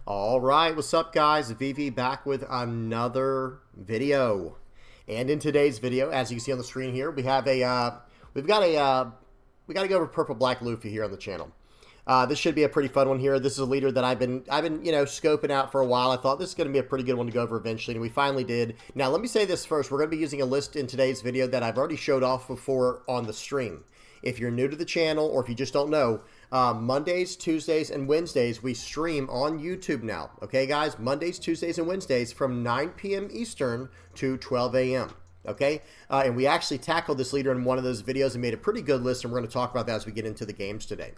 All right, what's up, guys? VV back with another video, and in today's video, as you can see on the screen here, we have we got to go over Purple Black Luffy here on the channel. This should be a pretty fun one here. This is a leader that I've been scoping out for a while. I thought this is going to be a pretty good one to go over eventually, and we finally did. Now, let me say this first: we're going to be using a list in today's video that I've already showed off before on the stream. If you're new to the channel, or if you just don't know, Mondays, Tuesdays, and Wednesdays, we stream on YouTube now. Okay, guys? Mondays, Tuesdays, and Wednesdays from 9 p.m. Eastern to 12 a.m. Okay? And we actually tackled this leader in one of those videos and made a pretty good list, and we're going to talk about that as we get into the games today.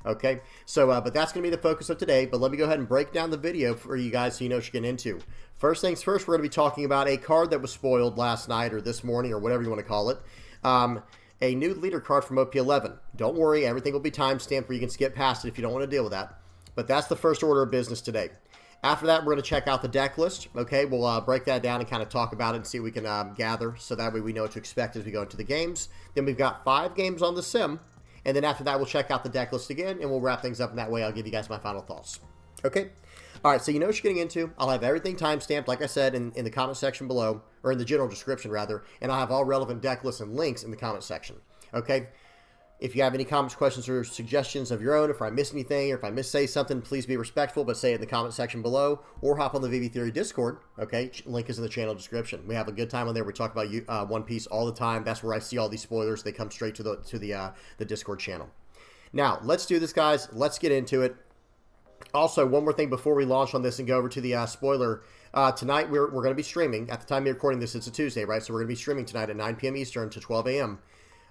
Okay? So, but that's going to be the focus of today, but let me go ahead and break down the video for you guys so you know what you're getting into. First things first, we're going to be talking about a card that was spoiled last night or this morning or whatever you want to call it. A new leader card from OP11. Don't worry, everything will be timestamped where you can skip past it if you don't want to deal with that. But that's the first order of business today. After that, we're going to check out the deck list. Okay, we'll break that down and kind of talk about it and see what we can gather, so that way we know what to expect as we go into the games. Then we've got 5 games on the sim, and then after that, we'll check out the deck list again, and we'll wrap things up, and that way I'll give you guys my final thoughts. Okay? All right, so you know what you're getting into. I'll have everything timestamped, like I said, in the comment section below, or in the general description, rather, and I'll have all relevant deck lists and links in the comment section. Okay? If you have any comments, questions, or suggestions of your own, if I miss anything, or if I say something, please be respectful, but say it in the comment section below, or hop on the VV Theory Discord. Okay? Link is in the channel description. We have a good time on there. We talk about One Piece all the time. That's where I see all these spoilers. They come straight to the Discord channel. Now, let's do this, guys. Let's get into it. Also, one more thing before we launch on this and go over to the spoiler. Tonight, we're going to be streaming. At the time of recording this, it's a Tuesday, right? So we're going to be streaming tonight at 9 p.m. Eastern to 12 a.m.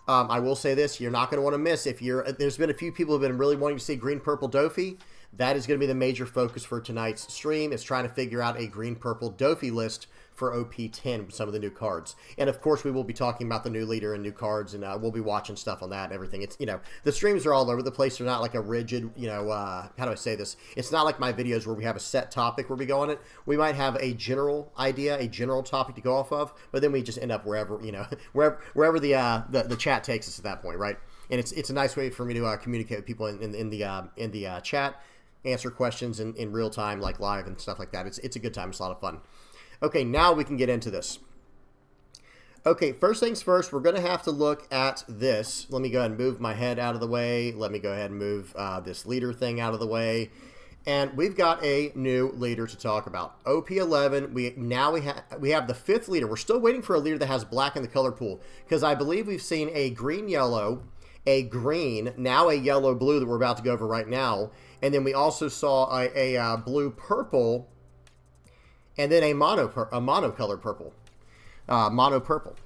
I will say this, you're not going to want to miss. There's been a few people who have been really wanting to see green-purple Dofi. That is going to be the major focus for tonight's stream, is trying to figure out a green-purple Dofi list for OP10 with some of the new cards. And of course, we will be talking about the new leader and new cards, and we'll be watching stuff on that and everything. It's, the streams are all over the place. They're not like a rigid, how do I say this? It's not like my videos where we have a set topic where we go on it. We might have a general idea, a general topic to go off of, but then we just end up wherever, wherever the chat takes us at that point, right? And it's a nice way for me to communicate with people in the chat, answer questions in real time, like live and stuff like that. It's a good time. It's a lot of fun. Okay, now we can get into this. Okay, first things first, we're going to have to look at this. Let me go ahead and move my head out of the way. Let me go ahead and move this leader thing out of the way. And we've got a new leader to talk about. OP11, we have the 5th leader. We're still waiting for a leader that has black in the color pool, because I believe we've seen a green-yellow, a green, now a yellow-blue that we're about to go over right now. And then we also saw a blue-purple, and then a monocolored purple. Mono purple.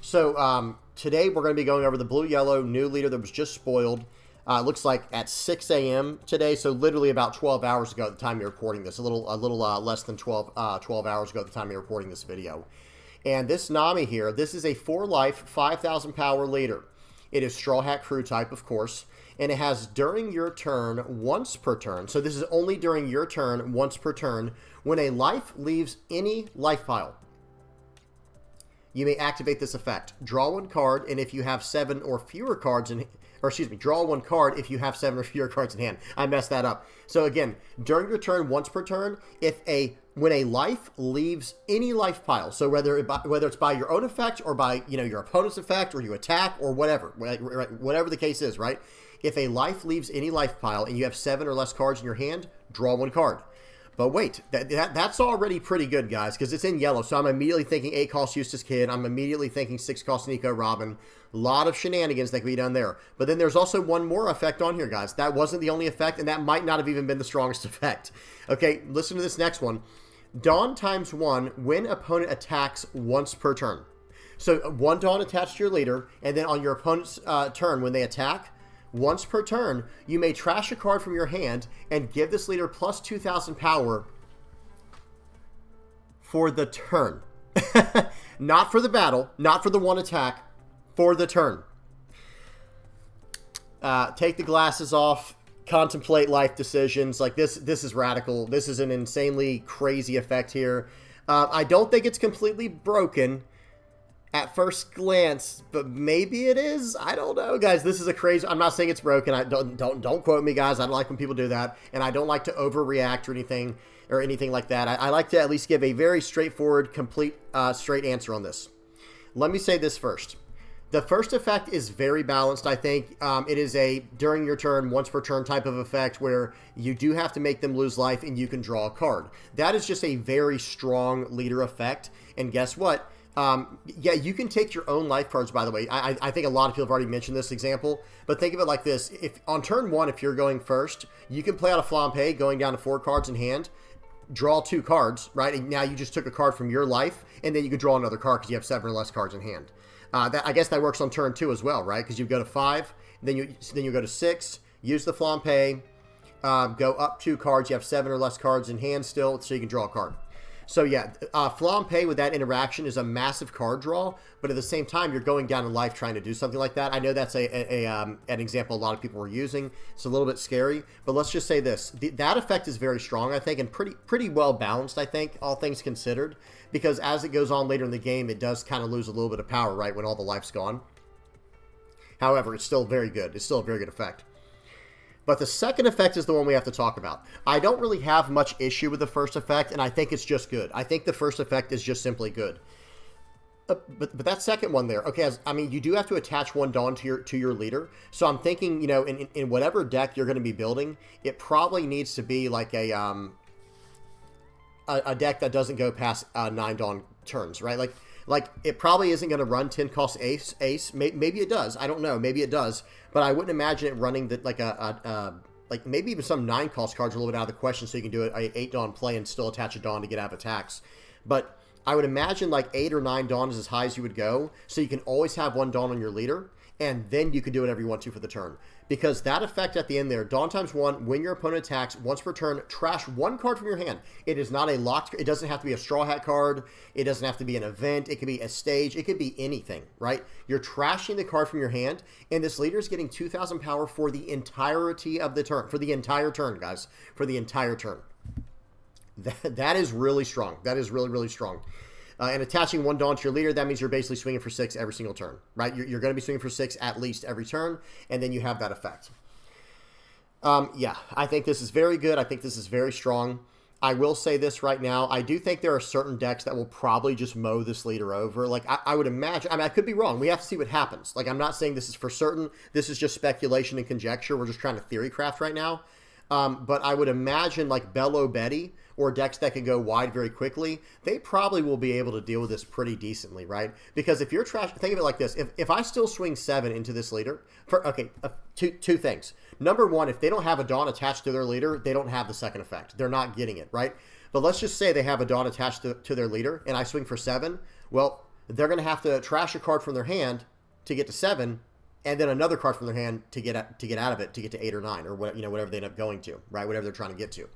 So today we're going to be going over the blue-yellow new leader that was just spoiled. Looks like at 6 a.m. today, so literally about 12 hours ago at the time you're recording this. A little less than 12 hours ago at the time you're recording this video. And this Nami here, this is a 4-life, 5,000 power leader. It is Straw Hat Crew type, of course. And it has during your turn, once per turn. So this is only during your turn, once per turn. When a life leaves any life pile, you may activate this effect. Draw 1 card, and if you have 7 or fewer cards in, or excuse me, draw 1 card if you have 7 or fewer cards in hand. I messed that up. So again, during your turn, once per turn, when a life leaves any life pile, so whether it's by your own effect or by your opponent's effect, or you attack or whatever the case is, right? If a life leaves any life pile and you have 7 or less cards in your hand, draw 1 card. But wait, that's already pretty good, guys, because it's in yellow. So I'm immediately thinking 8-cost Eustace Kid. I'm immediately thinking 6-cost Nico Robin. A lot of shenanigans that can be done there. But then there's also one more effect on here, guys. That wasn't the only effect, and that might not have even been the strongest effect. Okay, listen to this next one. Dawn times 1 when opponent attacks once per turn. So 1 Dawn attached to your leader, and then on your opponent's turn, when they attack, once per turn, you may trash a card from your hand and give this leader plus 2,000 power for the turn. Not for the battle, not for the 1 attack, for the turn. Take the glasses off, contemplate life decisions. Like this is radical. This is an insanely crazy effect here. I don't think it's completely broken. at first glance, but maybe it is. I don't know, guys. This is a crazy. I'm not saying it's broken. I don't quote me, guys. I don't like when people do that, and I don't like to overreact or anything like that. I like to at least give a very straightforward, complete, straight answer on this. Let me say this first. The first effect is very balanced, I think. It is a during your turn, once per turn type of effect where you do have to make them lose life and you can draw a card. That is just a very strong leader effect. And guess what? Yeah, you can take your own life cards, by the way. I think a lot of people have already mentioned this example, but think of it like this. If on turn 1, if you're going first, you can play out a Flampe going down to 4 cards in hand, draw 2 cards, right? And now you just took a card from your life, and then you could draw another card because you have 7 or less cards in hand. I guess that works on turn 2 as well, right? Because you go to 5, then you go to 6, use the Flampe, go up 2 cards. You have 7 or less cards in hand still, so you can draw a card. So yeah, Flampe with that interaction is a massive card draw, but at the same time, you're going down in life trying to do something like that. I know that's an example a lot of people were using. It's a little bit scary, but let's just say this. That effect is very strong, I think, and pretty well balanced, I think, all things considered, because as it goes on later in the game, it does kind of lose a little bit of power, right, when all the life's gone. However, it's still very good. It's still a very good effect. But the second effect is the one we have to talk about. I don't really have much issue with the first effect, and I think it's just good. I think the first effect is just simply good. But that second one there, okay, I mean, you do have to attach 1 Dawn to your leader. So I'm thinking, you know, in whatever deck you're going to be building, it probably needs to be like a deck that doesn't go past 9 Dawn turns, right? Like it probably isn't going to run 10 cost ace. Maybe it does. I don't know. Maybe it does. But I wouldn't imagine it running like maybe even some 9 cost cards are a little bit out of the question, so you can do a 8 Dawn play and still attach a Dawn to get out of attacks. But I would imagine like 8 or 9 Dawn is as high as you would go, so you can always have 1 Dawn on your leader, and then you can do whatever you want to for the turn. Because that effect at the end there, Dawn times 1, when your opponent attacks, once per turn, trash 1 card from your hand. It is not a locked, it doesn't have to be a Straw Hat card, it doesn't have to be an event, it could be a stage, it could be anything, right? You're trashing the card from your hand, and this leader is getting 2,000 power for the entirety of the turn, for the entire turn, guys, for the entire turn. That is really strong. That is really, really strong. And attaching 1 Dawn to your leader, that means you're basically swinging for 6 every single turn, right? You're going to be swinging for 6 at least every turn, and then you have that effect. Yeah, I think this is very good. I think this is very strong. I will say this right now. I do think there are certain decks that will probably just mow this leader over. Like, I would imagine, I mean, I could be wrong. We have to see what happens. Like, I'm not saying this is for certain. This is just speculation and conjecture. We're just trying to theory craft right now. But I would imagine like Bello Betty or decks that can go wide very quickly, they probably will be able to deal with this pretty decently, right? Because if you're trash, think of it like this. If I still swing 7 into this leader, two things. Number 1, if they don't have a Dawn attached to their leader, they don't have the second effect. They're not getting it, right? But let's just say they have a Dawn attached to their leader and I swing for 7. Well, they're going to have to trash a card from their hand to get to 7, and then another card from their hand to get out of it to get to 8 or 9 or whatever they end up going to, right? Whatever they're trying to get to.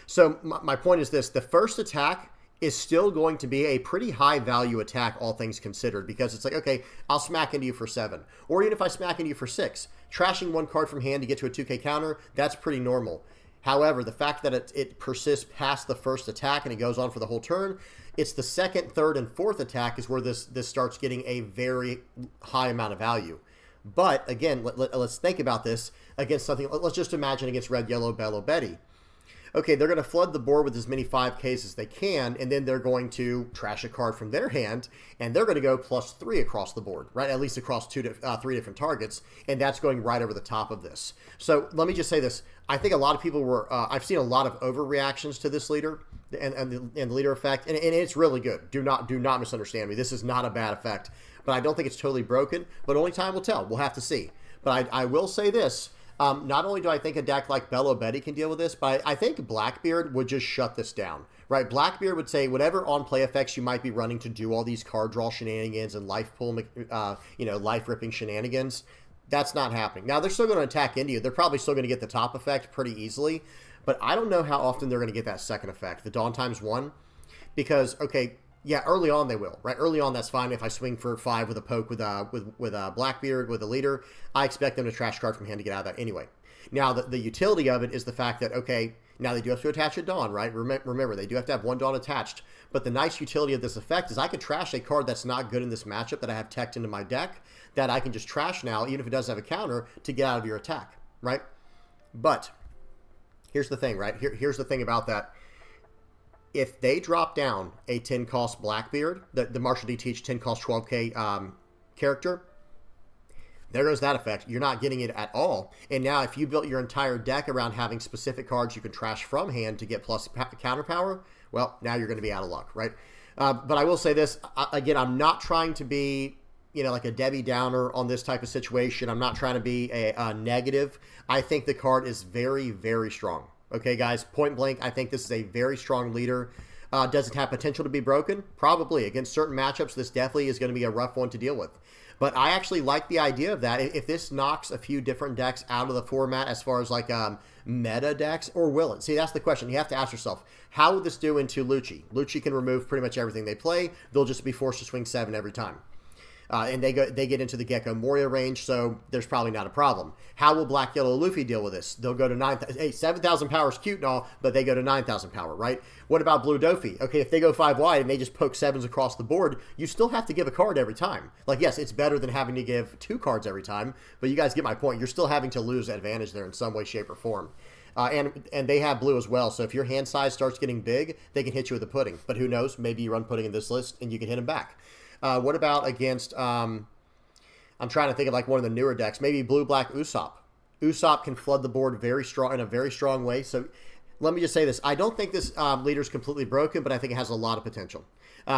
So my point is this: the first attack is still going to be a pretty high value attack, all things considered, because it's like, okay, I'll smack into you for 7, or even if I smack into you for 6, trashing 1 card from hand to get to a 2K counter, that's pretty normal. However, the fact that it persists past the first attack and it goes on for the whole turn, it's the second, third, and fourth attack is where this starts getting a very high amount of value. But again, let's think about this against something. Let's just imagine against Red, Yellow, Bello Betty. Okay, they're going to flood the board with as many 5Ks as they can, and then they're going to trash a card from their hand, and they're going to go +3 across the board, right? At least across 3 different targets, and that's going right over the top of this. So let me just say this. I think a lot of people were, I've seen a lot of overreactions to this leader and the leader effect, and it's really good. Do not misunderstand me. This is not a bad effect, but I don't think it's totally broken, but only time will tell. We'll have to see. But I will say this. Not only do I think a deck like Bello Betty can deal with this, but I think Blackbeard would just shut this down, right? Blackbeard would say whatever on-play effects you might be running to do all these card draw shenanigans and life pull, life-ripping shenanigans, that's not happening. Now, they're still going to attack into you. They're probably still going to get the top effect pretty easily, but I don't know how often they're going to get that second effect, the Dawn times 1, because, okay, yeah, early on they will, right? Early on, that's fine. If I swing for 5 with a poke with Blackbeard, with a leader, I expect them to trash card from hand to get out of that anyway. Now, the utility of it is the fact that, okay, now they do have to attach a Dawn, right? Remember, they do have to have one Dawn attached. But the nice utility of this effect is I can trash a card that's not good in this matchup that I have teched into my deck that I can just trash now, even if it doesn't have a counter, to get out of your attack, right? But here's the thing, right? Here's the thing about that. If they drop down a 10-cost Blackbeard, the Marshall D Teach 10-cost 12k character, there goes that effect. You're not getting it at all. And now if you built your entire deck around having specific cards you can trash from hand to get plus counter power, well, now you're going to be out of luck, right? But I will say this, again, I'm not trying to be, like a Debbie Downer on this type of situation. I'm not trying to be a negative. I think the card is very, very strong. Okay, guys, point blank, I think this is a very strong leader. Does it have potential to be broken? Probably. Against certain matchups, this definitely is going to be a rough one to deal with. But I actually like the idea of that. If this knocks a few different decks out of the format as far as like meta decks, or will it? See, that's the question. You have to ask yourself, how would this do into Lucci? Lucci can remove pretty much everything they play. They'll just be forced to swing 7 every time. And they get into the Gecko Moria range, so there's probably not a problem. How will Black Yellow Luffy deal with this? They'll go to 9,000. Hey, 7,000 power is cute and all, but they go to 9,000 power, right? What about Blue Dofi? Okay, if they go 5 wide and they just poke 7s across the board, you still have to give a card every time. Like, yes, it's better than having to give 2 cards every time, but you guys get my point. You're still having to lose advantage there in some way, shape, or form. And they have blue as well, so if your hand size starts getting big, they can hit you with a pudding. But who knows? Maybe you run pudding in this list and you can hit them back. What about against, I'm trying to think of like one of the newer decks, maybe Blue-Black Usopp. Usopp can flood the board in a very strong way. So let me just say this. I don't think this leader is completely broken, but I think it has a lot of potential.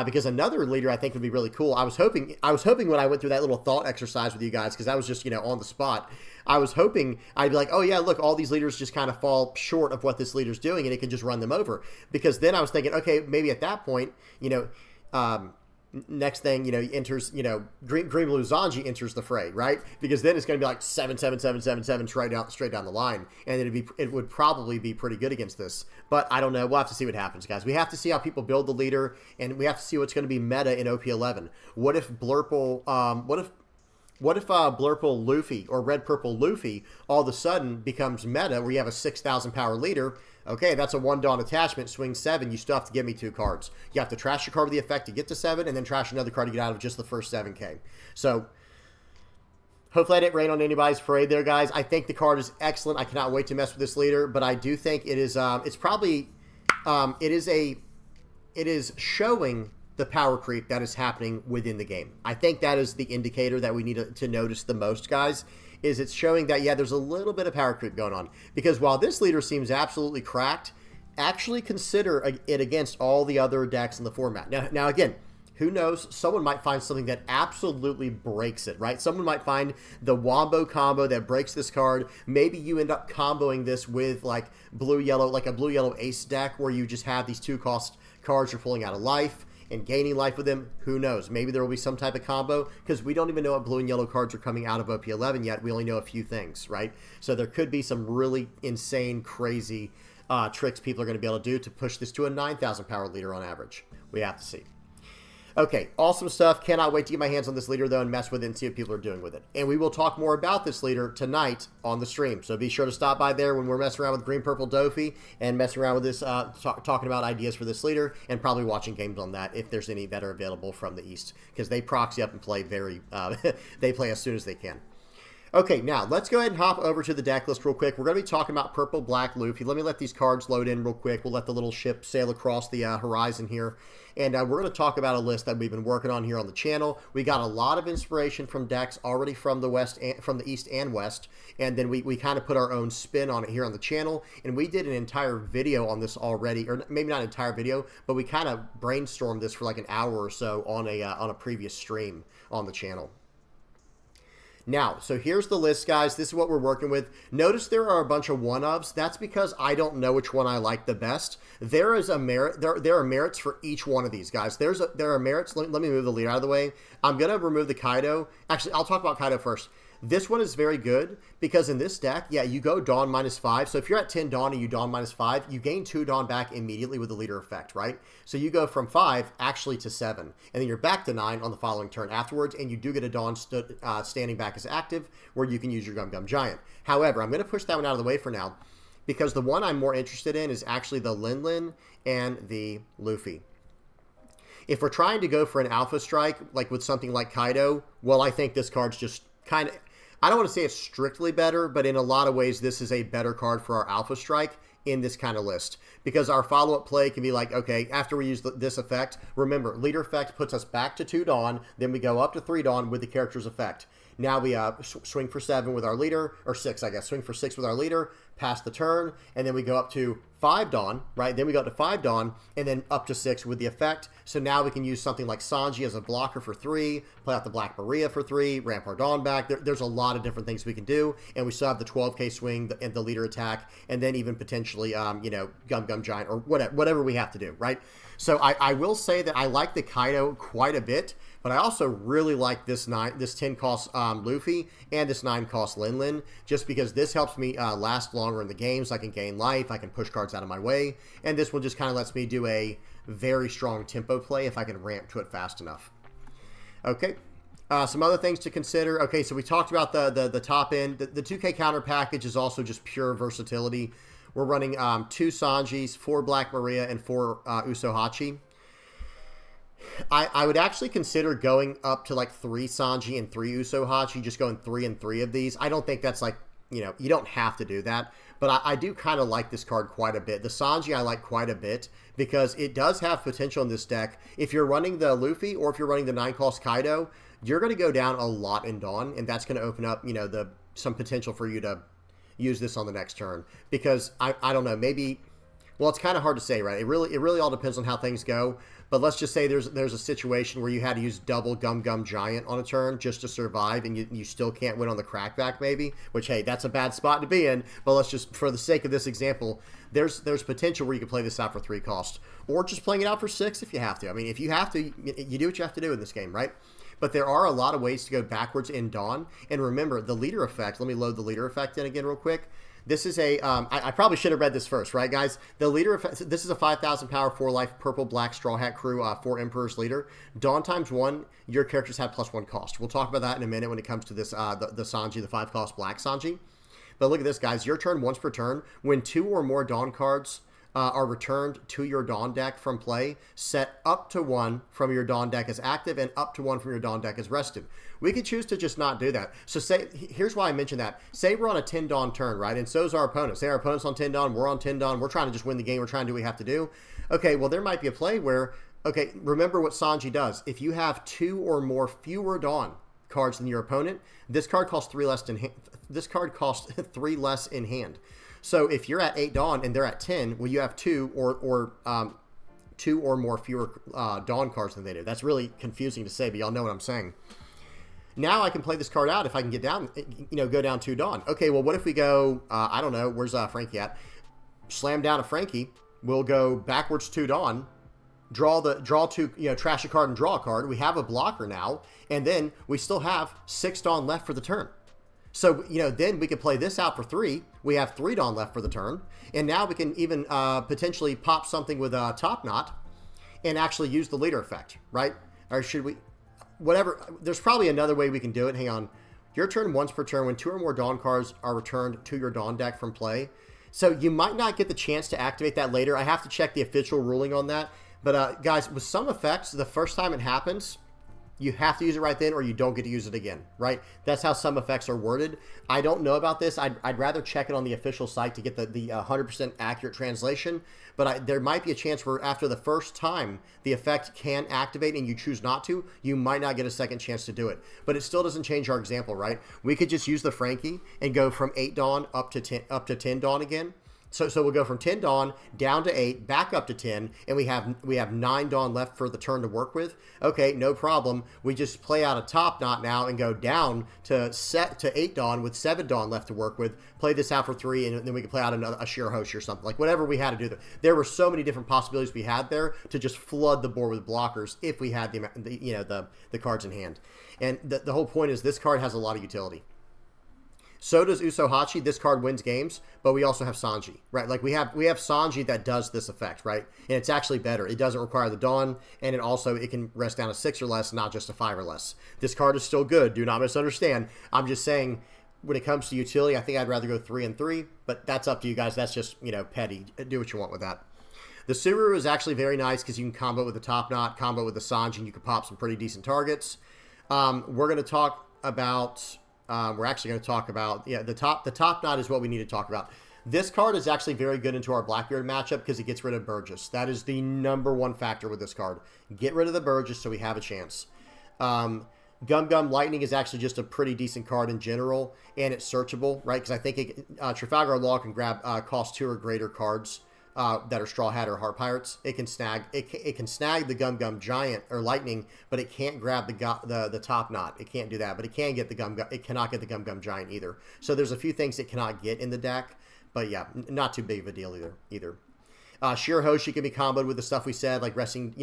Because another leader I think would be really cool. I was hoping when I went through that little thought exercise with you guys, because I was just, on the spot, I was hoping I'd be like, oh yeah, look, all these leaders just kind of fall short of what this leader's doing and it can just run them over. Because then I was thinking, okay, maybe at that point, next thing, enters, Green Blue Zanji enters the fray, right? Because then it's going to be like 7, 7, 7, 7, 7 straight down the line, and it would probably be pretty good against this. But I don't know. We'll have to see what happens, guys. We have to see how people build the leader, and we have to see what's going to be meta in OP11. What if Blurple, Blurple Luffy or Red Purple Luffy all of a sudden becomes meta, where you have a 6,000 power leader? Okay, that's a 1 Dawn attachment, swing 7, you still have to give me 2 cards. You have to trash your card with the effect to get to 7, and then trash another card to get out of just the first 7k. So, hopefully I didn't rain on anybody's parade there, guys. I think the card is excellent. I cannot wait to mess with this leader, but I do think it is, it is showing the power creep that is happening within the game. I think that is the indicator that we need to notice the most, guys. Is it's showing that, yeah, there's a little bit of power creep going on. Because while this leader seems absolutely cracked, actually consider it against all the other decks in the format. Now again, who knows? Someone might find something that absolutely breaks it, right? Someone might find the Wombo combo that breaks this card. Maybe you end up comboing this with like blue-yellow, like a blue-yellow ace deck where you just have these 2-cost cards you're pulling out of life and gaining life with them. Who knows? Maybe there will be some type of combo, because we don't even know what blue and yellow cards are coming out of OP11 yet. We only know a few things, right? So there could be some really insane, crazy tricks people are going to be able to do to push this to a 9,000 power leader on average. We have to see. Okay, awesome stuff. Cannot wait to get my hands on this leader, though, and mess with it and see what people are doing with it. And we will talk more about this leader tonight on the stream. So be sure to stop by there when we're messing around with Green Purple Dofi and messing around with this, talking about ideas for this leader, and probably watching games on that if there's any that are available from the East, because they proxy up and play they play as soon as they can. Okay, now let's go ahead and hop over to the deck list real quick. We're going to be talking about Purple Black Luffy. Let me let these cards load in real quick. We'll let the little ship sail across the horizon here. And we're going to talk about a list that we've been working on here on the channel. We got a lot of inspiration from decks already from the West, from the East and West. And then we kind of put our own spin on it here on the channel. And we did an entire video on this already, or maybe not an entire video, but we kind of brainstormed this for like an hour or so on a previous stream on the channel. Now, so here's the list, guys. This is what we're working with. Notice there are a bunch of one-ofs. That's because I don't know which one I like the best. There is a merit. There are merits for each one of these, guys. There are merits. Let me move the leader out of the way. I'm going to remove the Kaido. Actually, I'll talk about Kaido first. This one is very good because in this deck, yeah, you go Dawn -5. So if you're at 10 Dawn and you Dawn -5, you gain 2 Dawn back immediately with the leader effect, right? So you go from 5 actually to 7, and then you're back to 9 on the following turn afterwards, and you do get a Dawn standing back as active where you can use your Gum Gum Giant. However, I'm going to push that one out of the way for now because the one I'm more interested in is actually the Lin Lin and the Luffy. If we're trying to go for an alpha strike, like with something like Kaido, well, I think this card's just kind of, I don't want to say it's strictly better, but in a lot of ways, this is a better card for our alpha strike in this kind of list. Because our follow-up play can be like, okay, after we use this effect, remember, leader effect puts us back to 2 Dawn, then we go up to 3 Dawn with the character's effect. Now we swing for 7 with our leader, or 6, I guess. Swing for 6 with our leader, pass the turn, and then we go up to 5 Dawn, right? Then we go up to 5 Dawn, and then up to 6 with the effect. So now we can use something like Sanji as a blocker for 3, play out the Black Maria for 3, ramp our Dawn back. There's a lot of different things we can do, and we still have the 12K swing and the leader attack, and then even potentially, you know, Gum Gum Giant, or whatever we have to do, right? So I will say that I like the Kaido quite a bit, but I also really like this 10 cost Luffy and this 9 cost Lin Lin, just because this helps me last longer in the games. I can gain life, I can push cards out of my way, and this one just kind of lets me do a very strong tempo play if I can ramp to it fast enough. Okay, some other things to consider. Okay, so we talked about the top end. The 2K counter package is also just pure versatility. We're running 2 Sanjis, 4 Black Maria, and 4 Usohachi. I would actually consider going up to like 3 Sanji and 3 Usohachi, just going 3 and 3 of these. I don't think that's like, you know, you don't have to do that, but I do kind of like this card quite a bit. The Sanji I like quite a bit because it does have potential in this deck. If you're running the Luffy or if you're running the 9 cost Kaido, you're going to go down a lot in Dawn, and that's going to open up, you know, some potential for you to use this on the next turn. Because I don't know, maybe, well, it's kind of hard to say, right? It really all depends on how things go. But let's just say there's a situation where you had to use double Gum Gum Giant on a turn just to survive, and you still can't win on the crackback maybe, which, hey, that's a bad spot to be in. But let's just, for the sake of this example, there's potential where you can play this out for 3 cost, or just playing it out for 6 if you have to. I mean, if you have to, you do what you have to do in this game, right? But there are a lot of ways to go backwards in Dawn. And remember, the leader effect, let me load the leader effect in again real quick. This is a, I probably should have read this first, right, guys? The leader effect, this is a 5,000 power, 4 life, purple, black, straw hat crew, 4 Emperor's leader. Dawn ×1, your characters have +1 cost. We'll talk about that in a minute when it comes to this, the Sanji, the 5 cost black Sanji. But look at this, guys. Your turn once per turn. When 2 or more Dawn cards are returned to your Dawn deck from play, set up to 1 from your Dawn deck as active and up to 1 from your Dawn deck as rested. We could choose to just not do that. So say, here's why I mentioned that. Say we're on a 10 Dawn turn, right? And so's our opponent. Say our opponent's on 10 Dawn, we're on 10 Dawn, we're trying to just win the game, we're trying to do what we have to do. Okay, well, there might be a play where, okay, remember what Sanji does. If you have 2 or more fewer Dawn cards than your opponent, this card costs 3 less in hand. This card costs 3 less in hand. So if you're at 8 Dawn and they're at 10, well, you have 2 or more fewer Dawn cards than they do. That's really confusing to say, but y'all know what I'm saying. Now I can play this card out if I can get down, you know, go down 2 Dawn. Okay, well, what if we go, I don't know, where's Frankie at? Slam down a Frankie. We'll go backwards 2 Dawn, draw 2, you know, trash a card and draw a card. We have a blocker now, and then we still have 6 Dawn left for the turn. So, you know, then we could play this out for 3. We have 3 Dawn left for the turn. And now we can even potentially pop something with a Top Knot and actually use the leader effect, right? Or should we? Whatever. There's probably another way we can do it. Hang on. Your turn once per turn when 2 or more Dawn cards are returned to your Dawn deck from play. So you might not get the chance to activate that later. I have to check the official ruling on that. But guys, with some effects, the first time it happens, you have to use it right then or you don't get to use it again, right? That's how some effects are worded. I don't know about this. I'd rather check it on the official site to get the 100% accurate translation, but there might be a chance where after the first time the effect can activate and you choose not to, you might not get a second chance to do it. But it still doesn't change our example, right? We could just use the Frankie and go from 8 Dawn up to 10 Dawn again. So we'll go from 10 Dawn down to 8, back up to 10, and we have 9 Dawn left for the turn to work with. Okay, no problem. We just play out a Top Knot now and go down to 8 Dawn with 7 Dawn left to work with. Play this out for 3, and then we can play out a Sheer Hoshi or something. Like whatever we had to do. There were so many different possibilities we had there to just flood the board with blockers if we had the cards in hand. And the whole point is this card has a lot of utility. So does Usohachi. This card wins games, but we also have Sanji, right? Like we have Sanji that does this effect, right? And it's actually better. It doesn't require the Dawn, and it can rest down to 6 or less, not just a 5 or less. This card is still good. Do not misunderstand. I'm just saying, when it comes to utility, I think I'd rather go 3 and 3, but that's up to you guys. That's just, petty. Do what you want with that. The Suru is actually very nice because you can combo with the Top Knot, combo with the Sanji, and you can pop some pretty decent targets. We're going to talk about... we're actually going to talk about, the top knot is what we need to talk about. This card is actually very good into our Blackbeard matchup because it gets rid of Burgess. That is the #1 factor with this card. Get rid of the Burgess so we have a chance. Gum Gum Lightning is actually just a pretty decent card in general, and it's searchable, right? Because I think Trafalgar Law can grab cost 2 or greater cards that are Straw Hat or Heart Pirates. It can snag the Gum Gum Giant or Lightning, but it can't grab the Top Knot. It can't do that, but it can get the Gum Gum. It cannot get the Gum Gum Giant either. So there's a few things it cannot get in the deck, but yeah, not too big of a deal either. Shirahoshi can be comboed with the stuff we said, like resting.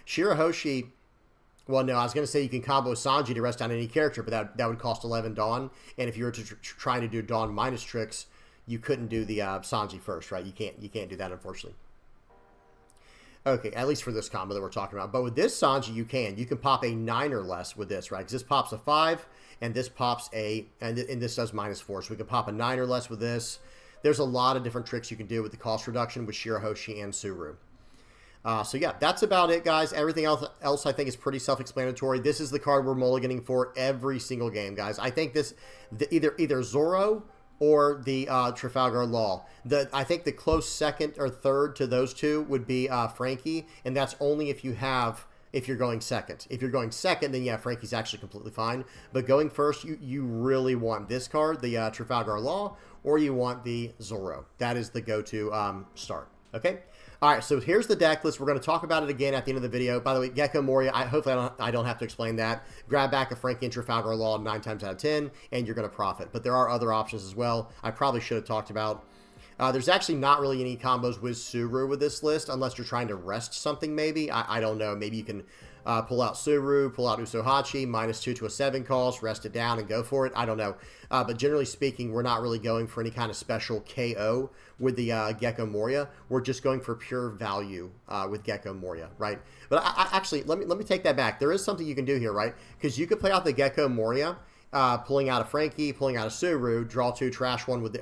Shirahoshi. Well, no, I was going to say you can combo Sanji to rest down any character, but that would cost 11 Dawn. And if you were to trying to do Dawn minus tricks, you couldn't do the Sanji first, right? You can't do that, unfortunately. Okay, at least for this combo that we're talking about. But with this Sanji, you can pop a 9 or less with this, right? Because this pops a 5, and this pops and this does -4. So we can pop a 9 or less with this. There's a lot of different tricks you can do with the cost reduction with Shirahoshi and Suru. So yeah, that's about it, guys. Everything else I think is pretty self-explanatory. This is the card we're mulliganing for every single game, guys. I think either Zoro or the Trafalgar Law. I think the close second or third to those two would be Frankie, and that's only if you're going second. If you're going second, then yeah, Frankie's actually completely fine. But going first, you really want this card, the Trafalgar Law, or you want the Zoro. That is the go-to start. Okay? All right, so here's the deck list. We're going to talk about it again at the end of the video. By the way, Gecko Moria, hopefully I don't have to explain that. Grab back a Frankie and Trafalgar Law 9 times out of 10, and you're going to profit. But there are other options as well I probably should have talked about. There's actually not really any combos with Suru with this list, unless you're trying to rest something maybe. I don't know. Maybe you can pull out Suru, pull out Usohachi, -2 to a 7 cost, rest it down, and go for it. I don't know. But generally speaking, we're not really going for any kind of special KO with the Gecko Moria. We're just going for pure value with Gecko Moria, right? But actually, let me take that back. There is something you can do here, right? Because you could play out the Gecko Moria, pulling out a Frankie, pulling out a Suru, draw 2, trash 1 with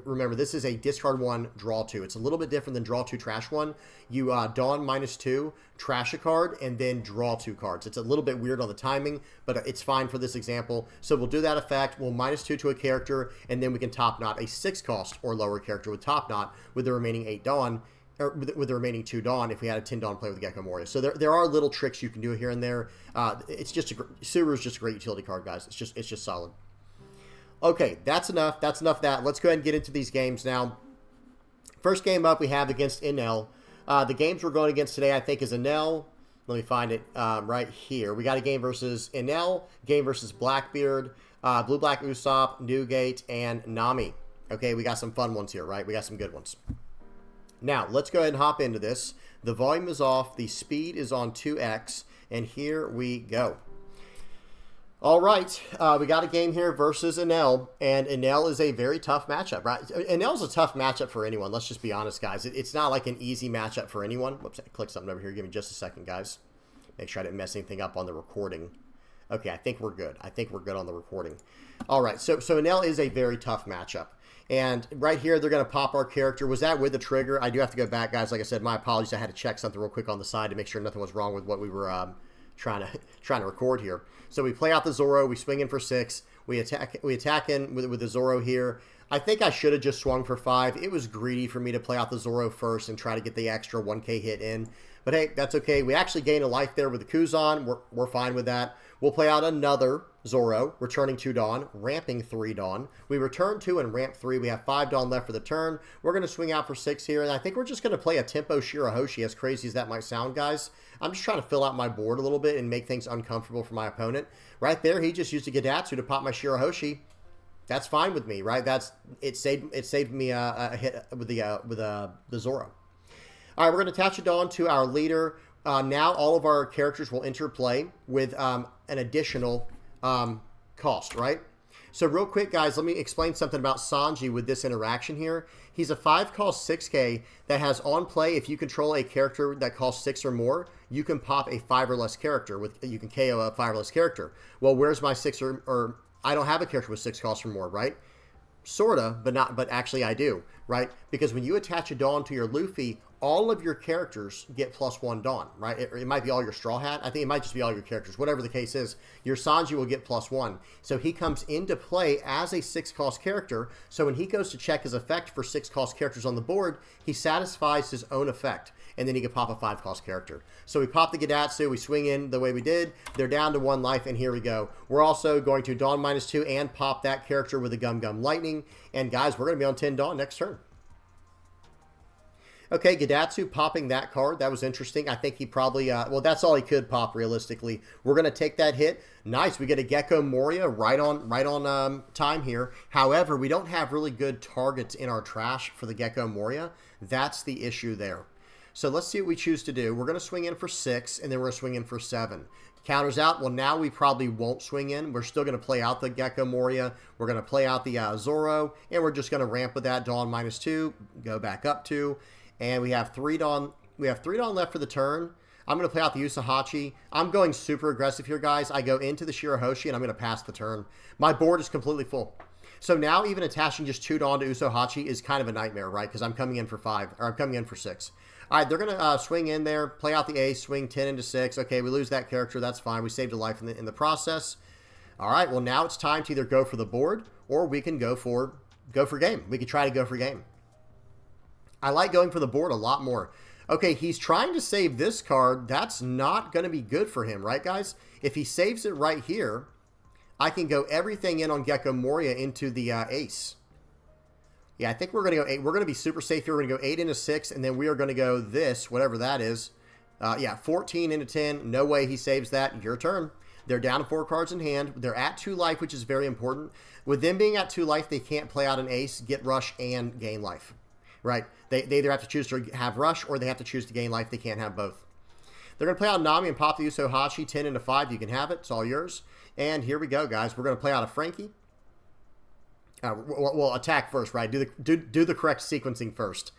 remember, this is a discard 1, draw 2. It's a little bit different than draw 2, trash 1. You Dawn -2, trash a card, and then draw 2 cards. It's a little bit weird on the timing, but it's fine for this example. So we'll do that effect. We'll -2 to a character, and then we can top knot a 6 cost or lower character with top knot with the remaining 8 Dawn. Or with the remaining 2 Dawn if we had a 10 Dawn play with Gecko Moria. So there are little tricks you can do here and there. It's just Suru is just a great utility card, guys. It's just solid. Okay, that's enough. That's enough of that. Let's go ahead and get into these games now. First game up we have against Enel. The games we're going against today, I think, is Enel. Let me find it right here. We got a game versus Enel, game versus Blackbeard, Blue Black Usopp, Newgate, and Nami. Okay, we got some fun ones here, right? We got some good ones. Now, let's go ahead and hop into this. The volume is off. The speed is on 2x. And here we go. All right. We got a game here versus Enel. And Enel is a very tough matchup, right? Enel's a tough matchup for anyone. Let's just be honest, guys. It's not like an easy matchup for anyone. Whoops, I clicked something over here. Give me just a second, guys. Make sure I didn't mess anything up on the recording. Okay, I think we're good. I think we're good on the recording. All right. So Enel is a very tough matchup. And right here, they're going to pop our character. Was that with the trigger? I do have to go back, guys. Like I said, my apologies. I had to check something real quick on the side to make sure nothing was wrong with what we were trying to record here. So we play out the Zoro. We swing in for 6. We attack in with the Zoro here. I think I should have just swung for 5. It was greedy for me to play out the Zoro first and try to get the extra 1k hit in. But hey, that's okay. We actually gain a life there with the Kuzan. We're fine with that. We'll play out another Zoro, returning 2 Dawn, ramping 3 Dawn. We return 2 and ramp 3. We have 5 Dawn left for the turn. We're going to swing out for 6 here, and I think we're just going to play a tempo Shirahoshi, as crazy as that might sound, guys. I'm just trying to fill out my board a little bit and make things uncomfortable for my opponent. Right there, he just used a Gedatsu to pop my Shirahoshi. That's fine with me, right? It saved me a hit with the Zoro. All right, we're going to attach a Dawn to our leader. Now all of our characters will interplay with an additional cost, right? So real quick, guys, let me explain something about Sanji with this interaction here. He's a 5 cost 6K that has on play, if you control a character that costs 6 or more, you can pop a 5 or less character. You can KO a 5 or less character. Well, where's my 6 or I don't have a character with 6 costs or more, right? Sorta, but actually I do, right? Because when you attach a Dawn to your Luffy, all of your characters get +1 Dawn, right? It might be all your Straw Hat. I think it might just be all your characters. Whatever the case is, your Sanji will get +1. So he comes into play as a 6 cost character. So when he goes to check his effect for 6 cost characters on the board, he satisfies his own effect. And then he can pop a 5 cost character. So we pop the Gidatsu, we swing in the way we did. They're down to 1 life, and here we go. We're also going to Dawn -2 and pop that character with a Gum Gum Lightning. And guys, we're going to be on 10 Dawn next turn. Okay, Gidatsu popping that card. That was interesting. I think he probably, well, that's all he could pop realistically. We're going to take that hit. Nice. We get a Gecko Moria right on time here. However, we don't have really good targets in our trash for the Gecko Moria. That's the issue there. So let's see what we choose to do. We're going to swing in for 6, and then we're going to swing in for 7. Counters out. Well, now we probably won't swing in. We're still going to play out the Gecko Moria. We're going to play out the Zoro, and we're just going to ramp with that Dawn -2, go back up 2. And we have 3 Dawn. We have 3 Dawn left for the turn. I'm going to play out the Usohachi. I'm going super aggressive here, guys. I go into the Shirahoshi, and I'm going to pass the turn. My board is completely full. So now even attaching just 2 Dawn to Usohachi is kind of a nightmare, right? Because I'm coming in for 5, or I'm coming in for 6. All right, they're going to swing in there, play out the ace, swing 10 into 6. Okay, we lose that character. That's fine. We saved a life in the process. All right, well, now it's time to either go for the board, or we can go for game. We could try to go for game. I like going for the board a lot more. Okay, he's trying to save this card. That's not going to be good for him, right, guys? If he saves it right here, I can go everything in on Gecko Moria into the ace. Yeah, I think we're going to go 8. We're going to be super safe here. We're going to go 8 into 6, and then we are going to go this, whatever that is. Yeah, 14 into 10. No way he saves that. Your turn. They're down to 4 cards in hand. They're at 2 life, which is very important. With them being at 2 life, they can't play out an ace, get rush, and gain life. Right? They either have to choose to have rush or they have to choose to gain life. They can't have both. They're going to play out Nami and pop the Usohachi. 10 into 5. You can have it. It's all yours. And here we go, guys. We're going to play out a Frankie. We'll attack first, right? Do the correct sequencing first.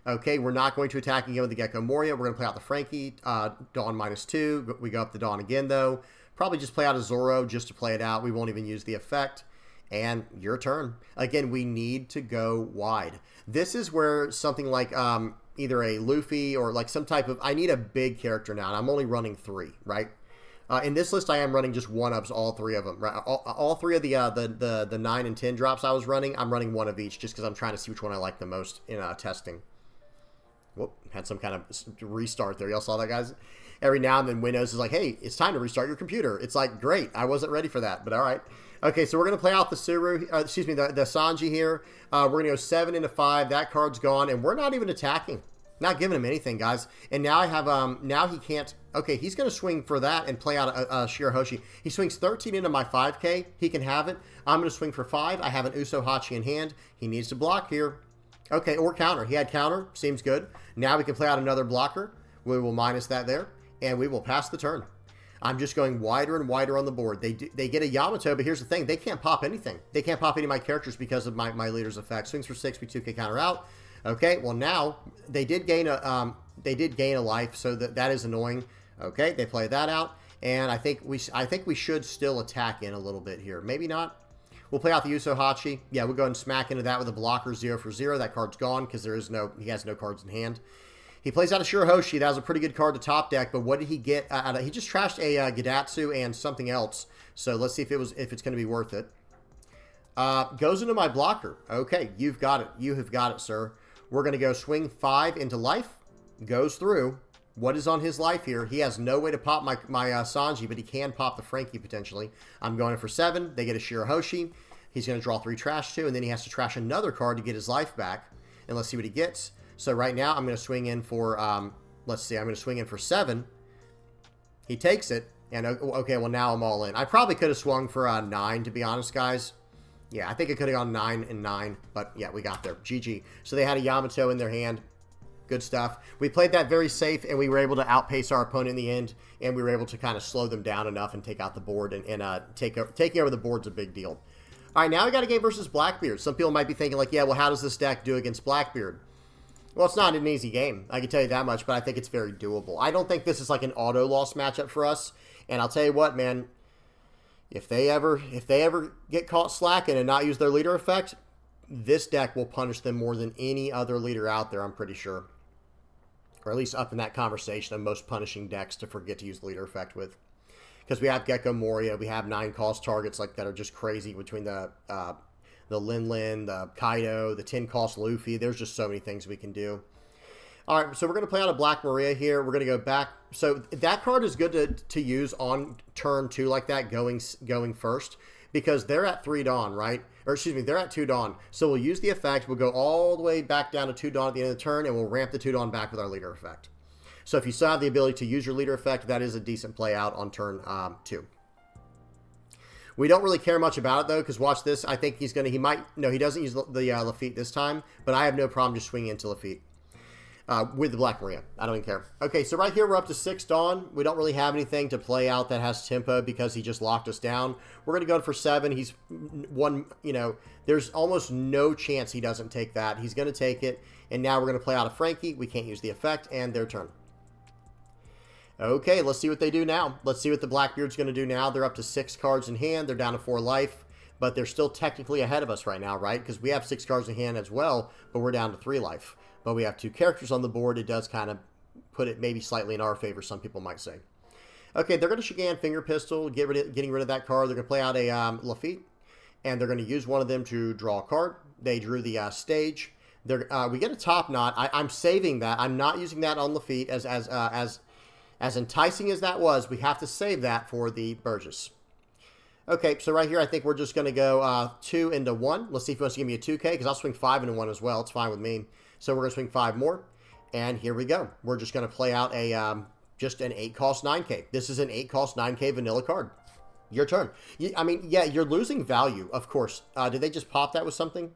Okay, we're not going to attack again with the Gecko Moria. We're going to play out the Frankie. Dawn -2. We go up the Dawn again, though. Probably just play out a Zoro just to play it out. We won't even use the effect. And your turn. Again, we need to go wide. This is where something like either a Luffy or like some type of... I need a big character now, and I'm only running 3, right? In this list, I am running just 1-ups, all 3 of them. Right? All 3 of the 9 and 10 drops I was running, I'm running 1 of each just because I'm trying to see which one I like the most in testing. Whoop, had some kind of restart there. Y'all saw that, guys? Every now and then Windows is like, hey, it's time to restart your computer. It's like, great, I wasn't ready for that, but all right. Okay, so we're going to play out the the Sanji here. We're going to go 7 into 5. That card's gone, and we're not even attacking. Not giving him anything, guys. And now I have, now he can't, okay, he's going to swing for that and play out a Shirahoshi. He swings 13 into my 5K. He can have it. I'm going to swing for 5. I have an Usohachi in hand. He needs to block here. Okay, or counter. He had counter. Seems good. Now we can play out another blocker. We will minus that there, and we will pass the turn. I'm just going wider and wider on the board. They get a Yamato, but here's the thing. They can't pop anything. They can't pop any of my characters because of my leader's effect. Swings for 6, we 2K counter out. Okay, well now they did gain a life, so that is annoying. Okay, they play that out, and I think we should still attack in a little bit here. Maybe not. We'll play out the Usohachi. Yeah, we'll go ahead and smack into that with a blocker 0 for 0. That card's gone because he has no cards in hand. He plays out a Shirahoshi. That was a pretty good card to top deck, but what did he get out of? He just trashed a Gidatsu and something else. So let's see if it's going to be worth it. Goes into my blocker. Okay, you've got it. You have got it, sir. We're going to go swing 5 into life. Goes through. What is on his life here? He has no way to pop my Sanji, but he can pop the Frankie potentially. I'm going for 7. They get a Shirahoshi. He's going to draw 3 trash 2, and then he has to trash another card to get his life back. And let's see what he gets. So right now, I'm going to swing in for, let's see, I'm going to swing in for 7. He takes it, and okay, well, now I'm all in. I probably could have swung for 9, to be honest, guys. Yeah, I think it could have gone 9 and 9, but yeah, we got there. GG. So they had a Yamato in their hand. Good stuff. We played that very safe, and we were able to outpace our opponent in the end, and we were able to kind of slow them down enough and take out the board, and taking over the board's a big deal. All right, now we got a game versus Blackbeard. Some people might be thinking like, yeah, well, how does this deck do against Blackbeard? Well, it's not an easy game. I can tell you that much, but I think it's very doable. I don't think this is like an auto loss matchup for us. And I'll tell you what, man, if they ever get caught slacking and not use their leader effect, this deck will punish them more than any other leader out there, I'm pretty sure. Or at least up in that conversation of most punishing decks to forget to use the leader effect with. Because we have Gecko Moria, we have 9 cost targets like that are just crazy between the Lin Lin, the Kaido, the 10 cost Luffy. There's just so many things we can do. All right, so we're going to play out a Black Maria here. We're going to go back. So that card is good to use on turn 2 like that, going first, because they're at 3 Dawn, right? Or excuse me, they're at 2 Dawn. So we'll use the effect. We'll go all the way back down to 2 Dawn at the end of the turn, and we'll ramp the 2 Dawn back with our leader effect. So if you still have the ability to use your leader effect, that is a decent play out on turn 2. We don't really care much about it, though, because watch this. I think he's going to, he doesn't use the Lafitte this time, but I have no problem just swinging into Lafitte with the Black Maria. I don't even care. Okay, so right here we're up to 6 Dawn. We don't really have anything to play out that has tempo because he just locked us down. We're going to go for 7. He's one, there's almost no chance he doesn't take that. He's going to take it, and now we're going to play out a Frankie. We can't use the effect, and their turn. Okay, let's see what they do now. Let's see what the Blackbeard's going to do now. They're up to 6 cards in hand. They're down to 4 life, but they're still technically ahead of us right now, right? Because we have 6 cards in hand as well, but we're down to 3 life. But we have 2 characters on the board. It does kind of put it maybe slightly in our favor, some people might say. Okay, they're going to Shigan Finger Pistol, getting rid of that card. They're going to play out a Lafitte, and they're going to use one of them to draw a card. They drew the stage. We get a Top Knot. I'm saving that. I'm not using that on Lafitte as enticing as that was. We have to save that for the Burgess. Okay, so right here, I think we're just going to go 2 into 1. Let's see if he wants to give me a 2K, because I'll swing 5 into 1 as well. It's fine with me. So we're going to swing 5 more, and here we go. We're just going to play out a just an 8 cost 9K. This is an 8 cost 9K vanilla card. Your turn. I mean, yeah, you're losing value, of course. Did they just pop that with something?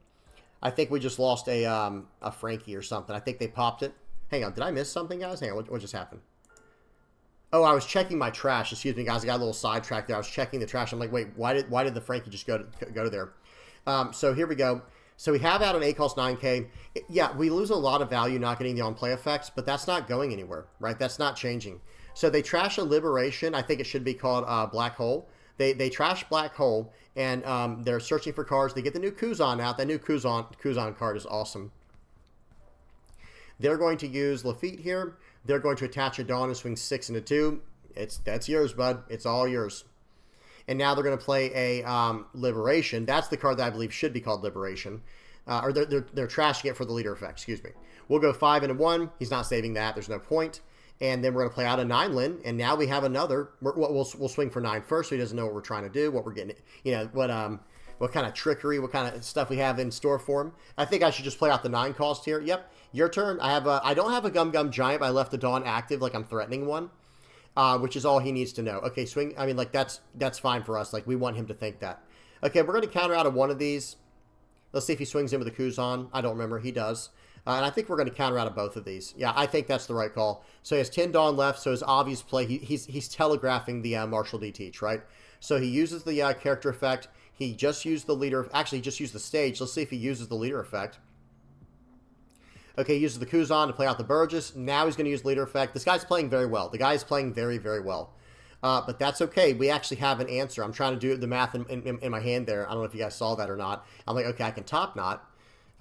I think we just lost a Frankie or something. I think they popped it. Hang on, did I miss something, guys? Hang on, what just happened? Oh, I was checking my trash. Excuse me, guys. I got a little sidetracked there. I was checking the trash. I'm like, wait, why did the Frankie just go to there? So here we go. So we have out an 8 cost 9K. Yeah, we lose a lot of value not getting the on-play effects, but that's not going anywhere, right? That's not changing. So they trash a Liberation. I think it should be called Black Hole. They trash Black Hole, and they're searching for cards. They get the new Kuzan out. That new Kuzan card is awesome. They're going to use Lafitte here. They're going to attach a Dawn and swing 6 into 2. That's yours, bud. It's all yours. And now they're going to play a Liberation. That's the card that I believe should be called Liberation. Or they're trashing it for the leader effect. Excuse me. We'll go 5 into 1. He's not saving that. There's no point. And then we're going to play out a 9 Lin. And now we have another. We'll swing for 9 first, so he doesn't know what we're trying to do, what we're getting. What kind of trickery, what kind of stuff we have in store for him. I think I should just play out the 9 cost here. Yep, your turn. I don't have a Gum Gum Giant, but I left the Dawn active like I'm threatening one, which is all he needs to know. Okay, swing. I mean, like, that's fine for us. Like, we want him to think that. Okay, we're going to counter out of one of these. Let's see if he swings in with a Kuzan. I don't remember. He does. And I think we're going to counter out of both of these. Yeah, I think that's the right call. So he has 10 Dawn left, so his obvious play, he's telegraphing the Martial D Teach, right? So he uses the character effect. He just used the leader. Actually, he just used the stage. Let's see if he uses the leader effect. Okay, he uses the Kuzan to play out the Burgess. Now he's going to use leader effect. This guy's playing very well. The guy is playing very, very well. But that's okay. We actually have an answer. I'm trying to do the math in my hand there. I don't know if you guys saw that or not. I'm like, okay, I can top knot.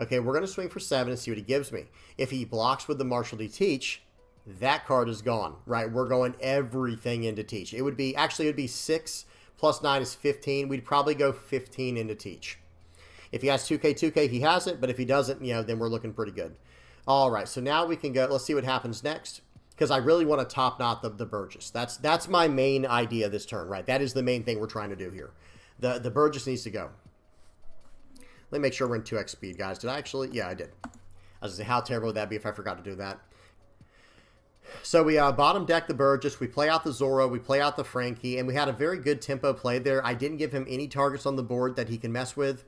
Okay, we're going to swing for 7 and see what he gives me. If he blocks with the Martial D Teach, that card is gone, right? We're going everything into Teach. It would be 6 plus 9 is 15. We'd probably go 15 into Teach. If he has 2K, he has it. But if he doesn't, then we're looking pretty good. All right, so now we can go. Let's see what happens next. Because I really want to top knot the Burgess. That's my main idea this turn, right? That is the main thing we're trying to do here. The Burgess needs to go. Let me make sure we're in 2x speed, guys. Did I actually? Yeah, I did. I was going to say, how terrible would that be if I forgot to do that? So we bottom deck the Burgess. We play out the Zoro. We play out the Frankie. And we had a very good tempo play there. I didn't give him any targets on the board that he can mess with.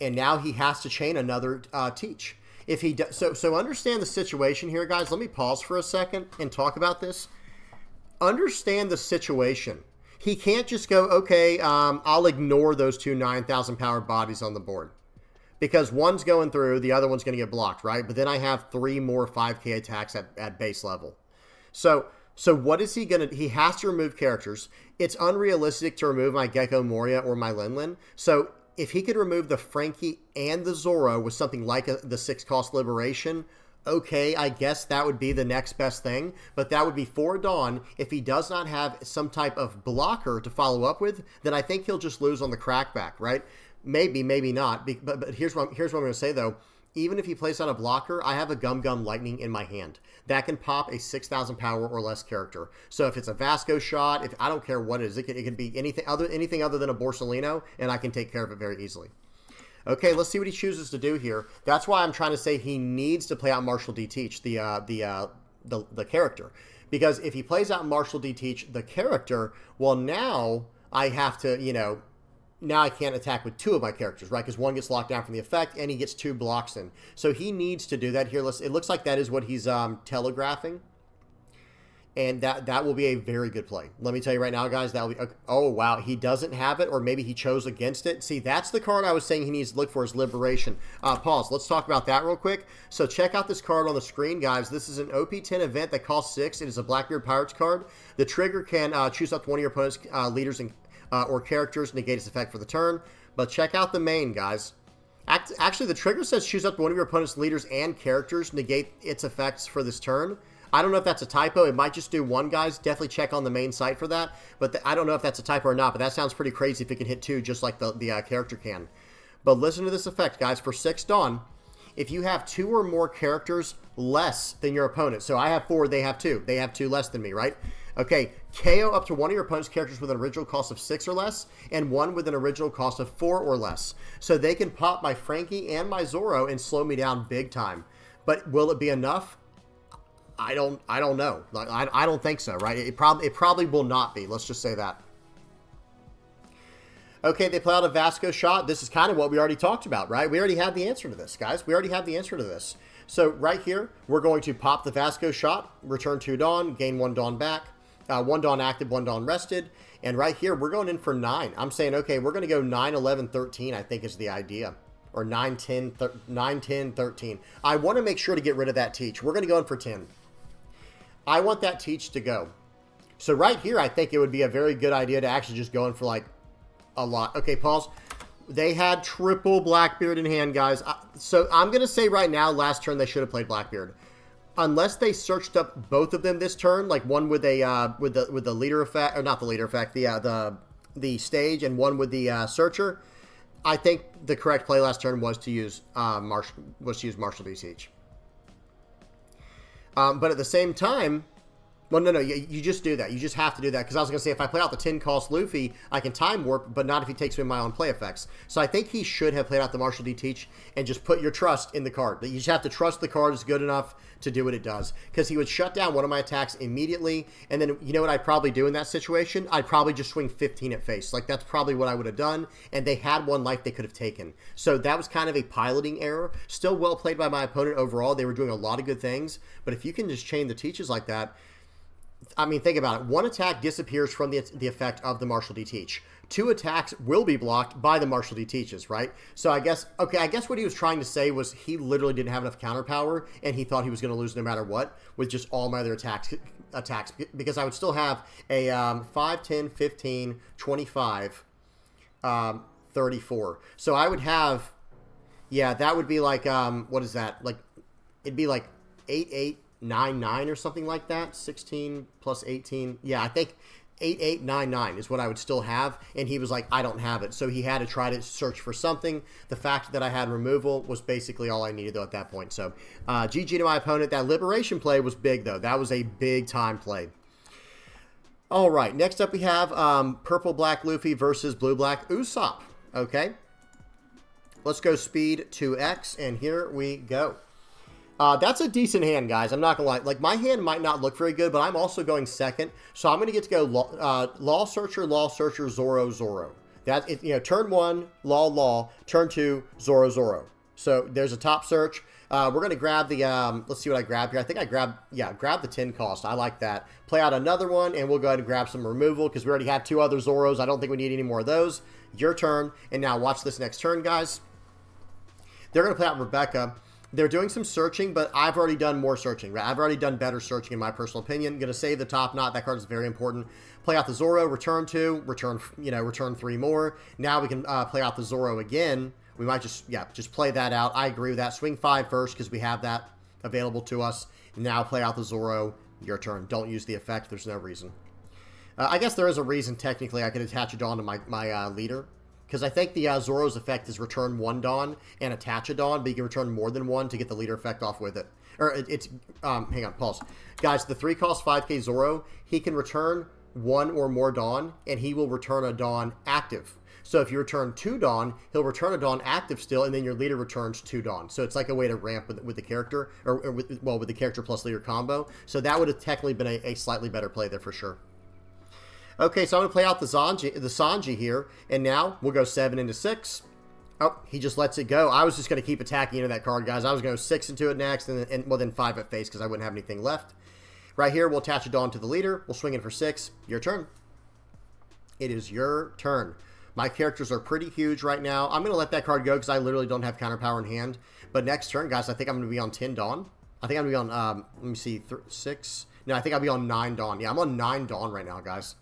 And now he has to chain another Teach. If he does, so understand the situation here, guys. Let me pause for a second and talk about this. Understand the situation. he can't just go, okay, I'll ignore those two 9,000 power bodies on the board. Because one's going through, the other one's going to get blocked, right? But then I have 3 more 5k attacks at base level. So what is he going to... He has to remove characters. It's unrealistic to remove my Gecko Moria or my Linlin. So if he could remove the Frankie and the Zoro with something like the 6-cost Liberation, okay, I guess that would be the next best thing. But that would be for Dawn. If he does not have some type of blocker to follow up with, then I think he'll just lose on the crackback, right? Maybe, maybe not. But here's what I'm going to say, though. Even if he plays out a blocker, I have a Gum Gum Lightning in my hand. That can pop a 6,000 power or less character. So if it's a Vasco shot, I don't care what it is. It can be anything other than a Borsalino, and I can take care of it very easily. Okay, let's see what he chooses to do here. That's why I'm trying to say he needs to play out Marshall D. Teach, the character. Because if he plays out Marshall D. Teach, the character, well, now I have to, now I can't attack with 2 of my characters, right? Because one gets locked down from the effect, and he gets 2 blocks in. So he needs to do that here. It looks like that is what he's telegraphing. And that will be a very good play. Let me tell you right now, guys, that will be... Oh, wow. He doesn't have it, or maybe he chose against it. See, that's the card I was saying he needs to look for is Liberation. Pause. Let's talk about that real quick. So check out this card on the screen, guys. This is an OP10 event that costs 6. It is a Blackbeard Pirates card. The trigger can choose up to one of your opponent's leaders or characters, negate its effect for the turn. But check out the main, guys. Actually, the trigger says choose up to one of your opponent's leaders and characters, negate its effects for this turn. I don't know if that's a typo. It might just do 1, guys. Definitely check on the main site for that. But I don't know if that's a typo or not, but that sounds pretty crazy if it can hit 2 just like the character can. But listen to this effect, guys. For 6 Dawn, if you have 2 or more characters less than your opponent, so I have 4, they have 2. They have 2 less than me, right? Okay, KO up to one of your opponent's characters with an original cost of 6 or less, and 1 with an original cost of 4 or less. So they can pop my Frankie and my Zoro and slow me down big time. But will it be enough? I don't know. I don't think so, right? It probably will not be. Let's just say that. Okay, they play out a Vasco shot. This is kind of what we already talked about, right? We already had the answer to this, guys. We already have the answer to this. So right here, we're going to pop the Vasco shot, return 2 Dawn, gain 1 Dawn back. 1 Dawn active, 1 Dawn rested. And right here, we're going in for 9. I'm saying, okay, we're going to go 9, 11, 13, I think is the idea. Or 9, 10, 13. I want to make sure to get rid of that teach. We're going to go in for 10. I want that teach to go. So right here, I think it would be a very good idea to actually just go in for like a lot. Okay, pause. They had triple Blackbeard in hand, guys. So I'm going to say right now, last turn, they should have played Blackbeard. Unless they searched up both of them this turn, like one with a with the leader effect, or not the leader effect, the stage, and one with the searcher. I think the correct play last turn was to use Marshall D. Siege. But at the same time, well, no, you just do that. You just have to do that. Because I was going to say, if I play out the 10-cost Luffy, I can time warp, but not if he takes me my own play effects. So I think he should have played out the Marshall D. Teach and just put your trust in the card. You just have to trust the card is good enough to do what it does. Because he would shut down one of my attacks immediately. And then, you know what I'd probably do in that situation? I'd probably just swing 15 at face. Like, that's probably what I would have done. And they had 1 life they could have taken. So that was kind of a piloting error. Still well played by my opponent overall. They were doing a lot of good things. But if you can just chain the teaches like that, I mean, think about it. 1 attack disappears from the effect of the Marshall D. Teach. 2 attacks will be blocked by the Marshall D. Teaches, right? So I guess what he was trying to say was he literally didn't have enough counter power, and he thought he was going to lose no matter what with just all my other attacks, because I would still have a 5, 10, 15, 25, 34. So I would have, yeah, that would be like, what is that? Like, it'd be like 8, 8, 9, 9 or something like that. 16 plus 18. Yeah, I think 8, 8, 9, 9 is what I would still have. And he was like, I don't have it. So he had to try to search for something. The fact that I had removal was basically all I needed, though, at that point. So GG to my opponent. That Liberation play was big, though. That was a big time play. All right, next up we have Purple Black Luffy versus Blue Black Usopp. Okay, let's go speed 2x, and here we go. That's a decent hand, guys. I'm not going to lie. Like, my hand might not look very good, but I'm also going second. So I'm going to get to go Law Searcher, Zoro, Zoro. That, turn 1, Law, Turn 2, Zoro, Zoro. So there's a top search. We're going to grab the, let's see what I grabbed here. I think I grabbed, yeah, grab the 10 cost. I like that. Play out another one, and we'll go ahead and grab some removal because we already have 2 other Zoros. I don't think we need any more of those. Your turn. And now watch this next turn, guys. They're going to play out Rebecca. They're doing some searching, but I've already done more searching. Right? I've already done better searching in my personal opinion. Going to save the top knot. That card is very important. Play out the Zoro, return 2, return 3 more. Now we can play out the Zoro again. We might just play that out. I agree with that. Swing 5 first because we have that available to us. Now play out the Zoro. Your turn. Don't use the effect. There's no reason. I guess there is a reason technically I could attach a Dawn to my leader. Because I think the Zoro's effect is return 1 Dawn and attach a Dawn, but you can return more than 1 to get the leader effect off with it. Or hang on, pause. Guys, the 3 cost 5k Zoro, he can return 1 or more Dawn, and he will return a Dawn active. So if you return 2 Dawn, he'll return a Dawn active still, and then your leader returns 2 Dawn. So it's like a way to ramp with the character, or with the character plus leader combo. So that would have technically been a slightly better play there for sure. Okay, so I'm going to play out the Sanji here, and now we'll go 7 into 6. Oh, he just lets it go. I was just going to keep attacking into that card, guys. I was going to go 6 into it next, and then 5 at face because I wouldn't have anything left. Right here, we'll attach a Dawn to the leader. We'll swing in for 6. Your turn. It is your turn. My characters are pretty huge right now. I'm going to let that card go because I literally don't have counter power in hand. But next turn, guys, I think I'm going to be on 10 Dawn. I think I'm going to be on, let me see, 6. No, I think I'll be on 9 Dawn. Yeah, I'm on 9 Dawn right now, guys.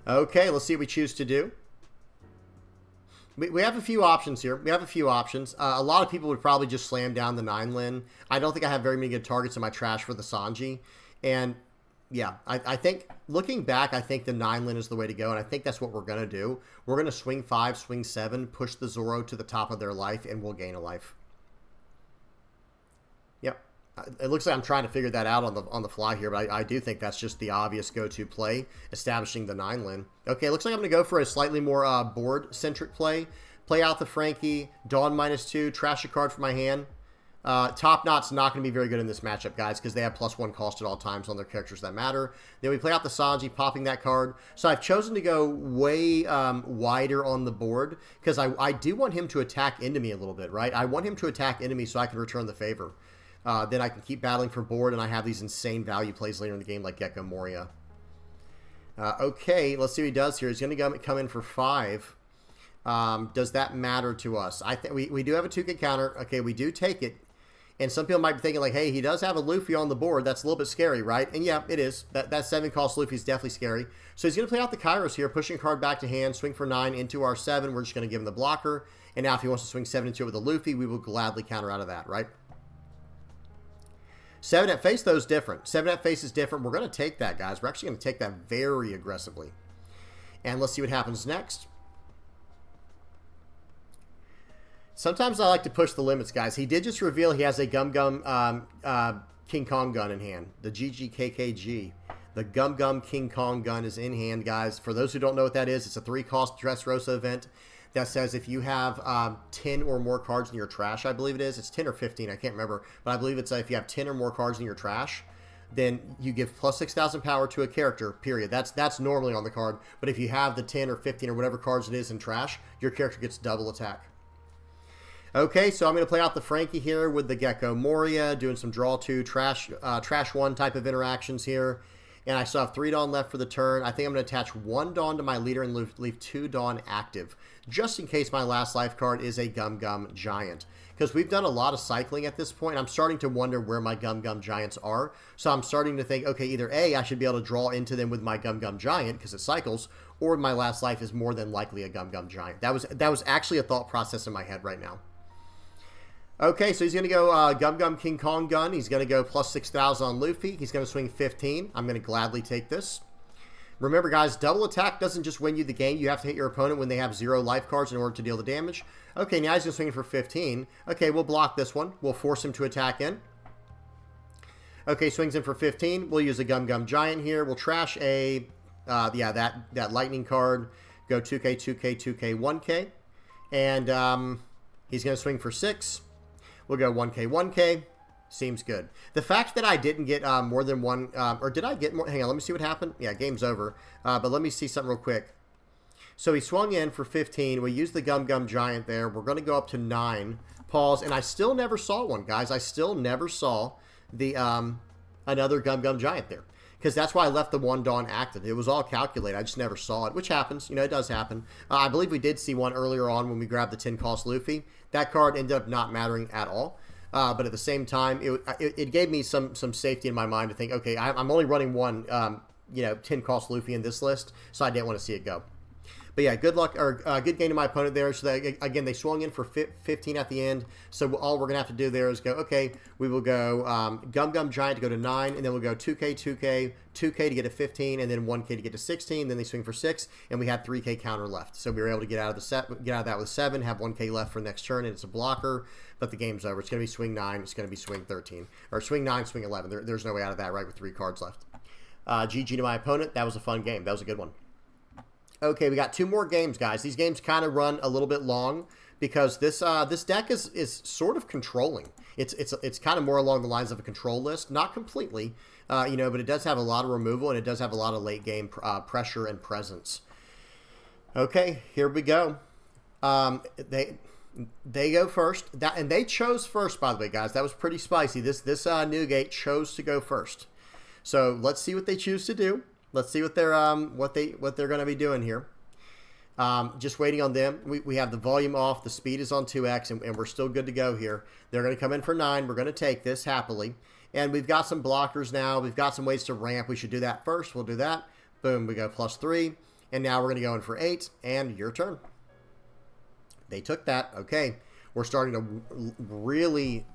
Okay, let's see what we choose to do. We have a few options here. We have a few options. A lot of people would probably just slam down the 9 Lin. I don't think I have very many good targets in my trash for the Sanji. And yeah, I think, looking back, I think the 9 Lin is the way to go, and I think that's what we're going to do. We're going to swing 5, swing 7, push the Zoro to the top of their life, and we'll gain a life. Yep. It looks like I'm trying to figure that out on the fly here, but I do think that's just the obvious go-to play, establishing the 9 Lin. Okay, looks like I'm going to go for a slightly more board-centric play. Play out the Frankie, Dawn -2, trash a card from my hand. Top Knot's not going to be very good in this matchup, guys, because they have +1 cost at all times on their characters that matter. Then we play out the Sanji, popping that card. So I've chosen to go way wider on the board, because I do want him to attack into me a little bit, right? I want him to attack into me so I can return the favor. Then I can keep battling for board, and I have these insane value plays later in the game like Gecko Moria. Okay, let's see what he does here. He's going to come in for 5. Does that matter to us? I think we do have a 2K counter. Okay, we do take it. And some people might be thinking like, hey, he does have a Luffy on the board. That's a little bit scary, right? And yeah, it is. That 7 cost Luffy is definitely scary. So he's going to play out the Kairos here, pushing a card back to hand, swing for 9 into our 7. We're just going to give him the blocker. And now if he wants to swing 7 into it with a Luffy, we will gladly counter out of that, right? 7 at face, though, is different. 7 at face is different. We're going to take that, guys. We're actually going to take that very aggressively. And let's see what happens next. Sometimes I like to push the limits, guys. He did just reveal he has a Gum Gum King Kong gun in hand. The GGKKG. The Gum Gum King Kong gun is in hand, guys. For those who don't know what that is, it's a 3-cost Dressrosa event that says if you have 10 or more cards in your trash, I believe it is. It's 10 or 15, I can't remember. But I believe it's if you have 10 or more cards in your trash, then you give plus 6,000 power to a character, period. That's normally on the card. But if you have the 10 or 15 or whatever cards it is in trash, your character gets double attack. Okay, so I'm going to play out the Frankie here with the Gecko Moria, doing some draw 2, trash 1 type of interactions here. And I still have 3 Dawn left for the turn. I think I'm going to attach 1 Dawn to my leader and leave 2 Dawn active, just in case my last life card is a Gum Gum Giant. Because we've done a lot of cycling at this point. I'm starting to wonder where my Gum Gum Giants are. So I'm starting to think, okay, either A, I should be able to draw into them with my Gum Gum Giant, because it cycles, or my last life is more than likely a Gum Gum Giant. That was actually a thought process in my head right now. Okay, so he's going to go Gum Gum King Kong gun. He's going to go plus 6,000 on Luffy. He's going to swing 15. I'm going to gladly take this. Remember, guys, double attack doesn't just win you the game. You have to hit your opponent when they have 0 life cards in order to deal the damage. Okay, now he's going to swing for 15. Okay, we'll block this one. We'll force him to attack in. Okay, swings in for 15. We'll use a Gum Gum Giant here. We'll trash a, that lightning card. Go 2K, 2K, 2K, 1K. And he's going to swing for 6. We'll go 1K, 1K. Seems good. The fact that I didn't get more than one, or did I get more? Hang on, let me see what happened. Yeah, game's over. But let me see something real quick. So he swung in for 15. We used the Gum Gum Giant there. We're going to go up to 9. Pause. And I still never saw one, guys. I still never saw the another Gum Gum Giant there. Because that's why I left the 1 Dawn active. It was all calculated. I just never saw it, which happens. You know, it does happen. I believe we did see one earlier on when we grabbed the 10-cost Luffy. That card ended up not mattering at all. But at the same time, it gave me some safety in my mind to think, okay, I'm only running one, 10-cost Luffy in this list, so I didn't want to see it go. But yeah, good luck, or good game to my opponent there. So again, they swung in for 15 at the end. So all we're going to have to do there is go, okay, we will go Gum Gum Giant to go to 9, and then we'll go 2K, 2K, 2K to get to 15, and then 1K to get to 16. Then they swing for 6, and we had 3K counter left. So we were able to get out of that with 7, have 1K left for next turn, and it's a blocker. But the game's over. It's going to be swing 9. It's going to be swing 13, or swing 9, swing 11. There's no way out of that, right? With 3 cards left. GG to my opponent. That was a fun game. That was a good one. Okay, we got 2 more games, guys. These games kind of run a little bit long because this deck is sort of controlling. It's kind of more along the lines of a control list, not completely, but it does have a lot of removal and it does have a lot of late game pressure and presence. Okay, here we go. They go first, and they chose first, by the way, guys. That was pretty spicy. This Newgate chose to go first. So let's see what they choose to do. Let's see what they're going to be doing here. Just waiting on them. We have the volume off. The speed is on 2x, and we're still good to go here. They're going to come in for 9. We're going to take this happily. And we've got some blockers now. We've got some ways to ramp. We should do that first. We'll do that. Boom, we go +3. And now we're going to go in for 8. And your turn. They took that. Okay. We're starting to really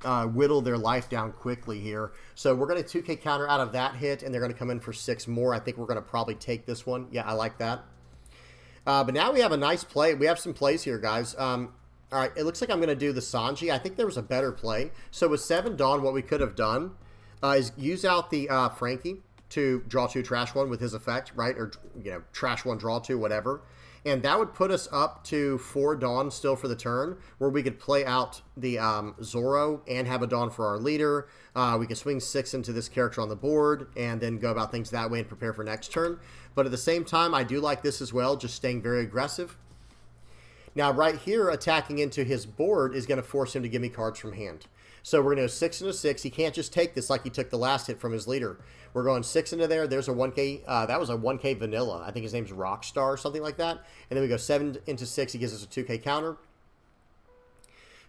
whittle their life down quickly here. So we're going to 2K counter out of that hit, and they're going to come in for 6 more. I think we're going to probably take this one. Yeah, I like that. But now we have a nice play. We have some plays here, guys. All right, it looks like I'm going to do the Sanji. I think there was a better play. So with 7 Dawn, what we could have done is use out the Frankie to draw 2, trash 1 with his effect, right? Or, trash 1, draw 2, whatever. And that would put us up to 4 Dawn still for the turn, where we could play out the Zoro and have a Dawn for our leader. We could swing 6 into this character on the board and then go about things that way and prepare for next turn. But at the same time, I do like this as well, just staying very aggressive. Now, right here, attacking into his board is going to force him to give me cards from hand. So we're going to go 6 into 6. He can't just take this like he took the last hit from his leader. We're going 6 into there. There's a 1K. That was a 1K vanilla. I think his name's Rockstar or something like that. And then we go 7 into 6. He gives us a 2K counter.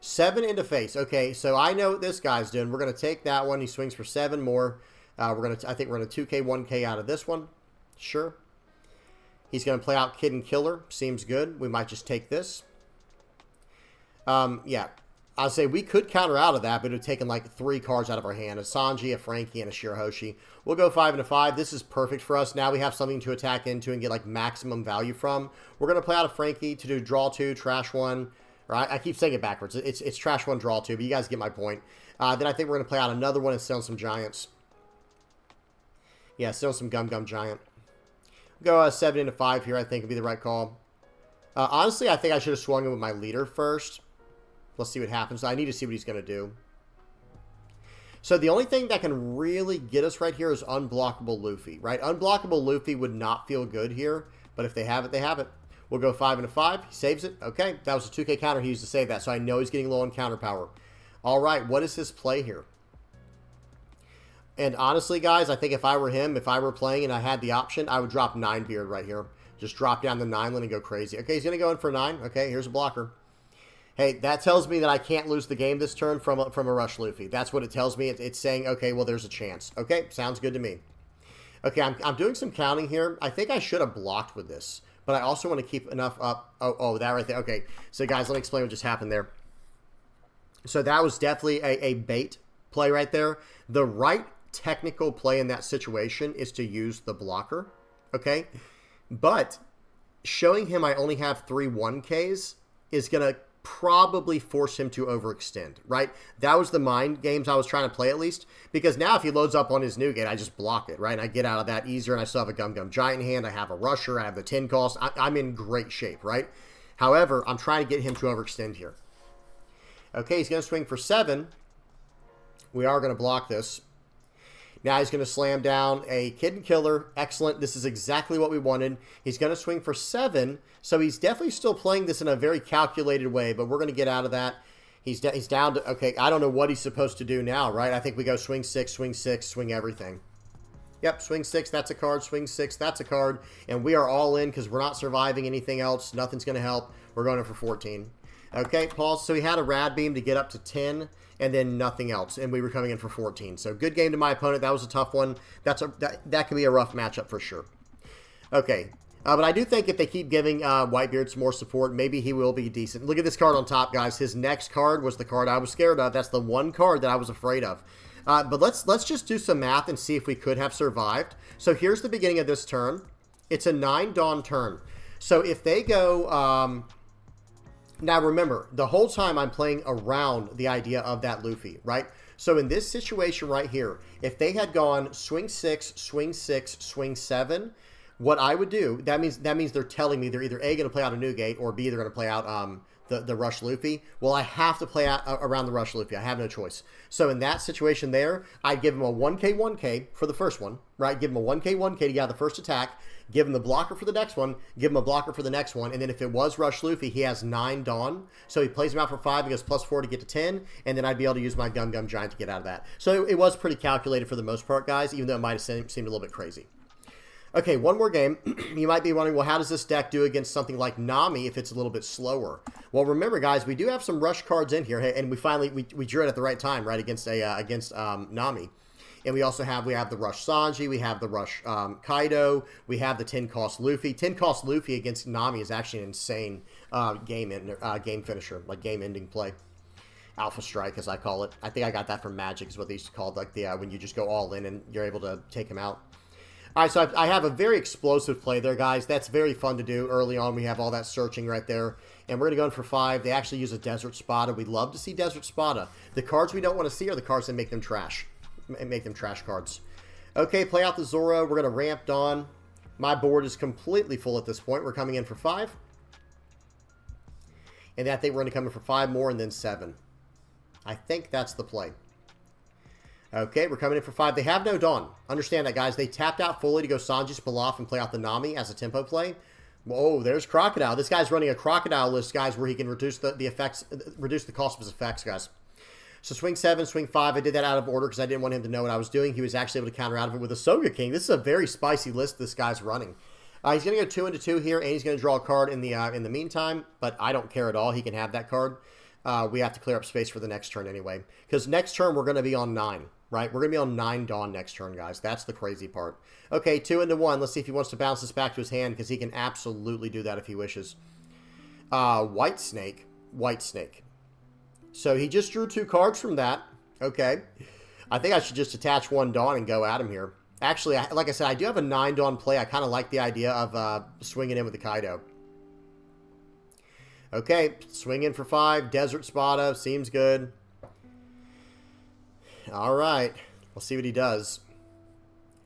7 into face. Okay, so I know what this guy's doing. We're going to take that one. He swings for 7 more. I think we're going to 2K, 1K out of this one. Sure. He's going to play out Kid and Killer. Seems good. We might just take this. Yeah. I'll say we could counter out of that, but it would have taken like 3 cards out of our hand. A Sanji, a Frankie, and a Shirahoshi. We'll go 5 into 5. This is perfect for us. Now we have something to attack into and get like maximum value from. We're going to play out a Frankie to do draw 2, trash 1. Or I keep saying it backwards. It's trash 1, draw 2, but you guys get my point. Then I think we're going to play out another one and sit on some Giants. Yeah, sit on some Gum Gum Giant. Go 7 into 5 here, I think would be the right call. Honestly, I think I should have swung in with my leader first. Let's see what happens. I need to see what he's going to do. So the only thing that can really get us right here is unblockable Luffy, right? Unblockable Luffy would not feel good here, but if they have it, they have it. We'll go 5 into 5. He saves it. Okay, that was a 2K counter he used to save that, so I know he's getting low on counter power. All right, what is his play here? And honestly, guys, I think if I were him, if I were playing and I had the option, I would drop 9 Beard right here. Just drop down the 9 and go crazy. Okay, he's going to go in for 9. Okay, here's a blocker. Hey, that tells me that I can't lose the game this turn from a Rush Luffy. That's what it tells me. It's saying, okay, well, there's a chance. Okay, sounds good to me. Okay, I'm doing some counting here. I think I should have blocked with this, but I also want to keep enough up. Oh, that right there. Okay, so guys, let me explain what just happened there. So that was definitely a bait play right there. The right technical play in that situation is to use the blocker, okay? But showing him I only have 3 1Ks is going to probably force him to overextend, right? That was the mind games I was trying to play at least, because now if he loads up on his Newgate, I just block it, right? And I get out of that easier, and I still have a Gum Gum Giant in hand. I have a Rusher. I have the 10 cost. I'm in great shape, right? However, I'm trying to get him to overextend here. Okay, he's going to swing for 7. We are going to block this. Now he's going to slam down a Kid and Killer. Excellent. This is exactly what we wanted. He's going to swing for 7. So he's definitely still playing this in a very calculated way, but we're going to get out of that. He's down to, okay, I don't know what he's supposed to do now, right? I think we go swing 6, swing everything. Yep, swing 6, that's a card. Swing 6, that's a card. And we are all in because we're not surviving anything else. Nothing's going to help. We're going in for 14. Okay, pause. So he had a Rad Beam to get up to 10, and then nothing else. And we were coming in for 14. So good game to my opponent. That was a tough one. That could be a rough matchup for sure. Okay. But I do think if they keep giving Whitebeard some more support, maybe he will be decent. Look at this card on top, guys. His next card was the card I was scared of. That's the one card that I was afraid of. But let's just do some math and see if we could have survived. So here's the beginning of this turn. It's a 9 Dawn turn. So if they go... now remember, the whole time I'm playing around the idea of that Luffy, right? So in this situation right here, if they had gone swing 6, swing 7... what I would do, that means they're telling me they're either A, going to play out a Newgate, or B, they're going to play out the Rush Luffy. Well, I have to play out around the Rush Luffy. I have no choice. So in that situation there, I'd give him a 1K for the first one, right? Give him a 1K to get out the first attack, give him the blocker for the next one, give him a blocker for the next one, and then if it was Rush Luffy, he has 9 Dawn. So he plays him out for 5, he goes +4 to get to 10, and then I'd be able to use my Gum Gum Giant to get out of that. So it was pretty calculated for the most part, guys, even though it might have seemed a little bit crazy. Okay, one more game. You might be wondering, well, how does this deck do against something like Nami if it's a little bit slower? Well, remember, guys, we do have some rush cards in here, and we drew it at the right time, right, against Nami. And we also have the Rush Sanji, we have the Rush Kaido, we have the 10-cost Luffy. 10-cost Luffy against Nami is actually an insane game finisher, like game-ending play. Alpha Strike, as I call it. I think I got that from Magic, is what they used to call it, like when you just go all in and you're able to take him out. All right, so I have a very explosive play there, guys. That's very fun to do early on. We have all that searching right there. And we're going to go in for 5. They actually use a Desert Spada. We love to see Desert Spada. The cards we don't want to see are the cards that make them trash. Make them trash cards. Okay, play out the Zoro. We're going to ramp Dawn. My board is completely full at this point. We're coming in for 5. And I think we're going to come in for 5 more and then 7. I think that's the play. Okay, we're coming in for 5. They have no Dawn. Understand that, guys. They tapped out fully to go Sanji Pilaf and play out the Nami as a tempo play. Whoa, there's Crocodile. This guy's running a Crocodile list, guys, where he can reduce the effects, reduce the cost of his effects, guys. So swing 7, swing 5. I did that out of order because I didn't want him to know what I was doing. He was actually able to counter out of it with a Soga King. This is a very spicy list this guy's running. He's going to go 2 into 2 here, and he's going to draw a card in the meantime, but I don't care at all. He can have that card. We have to clear up space for the next turn anyway, because next turn we're going to be on 9. Right, we're going to be on 9 Dawn next turn, guys. That's the crazy part. Okay, 2 into 1. Let's see if he wants to bounce this back to his hand, because he can absolutely do that if he wishes. White Snake. So he just drew 2 cards from that. Okay. I think I should just attach 1 Dawn and go at him here. Actually, like I said, I do have a 9 Dawn play. I kind of like the idea of swinging in with the Kaido. Okay, swing in for 5. Desert Spada. Seems good. All right, we'll see what he does.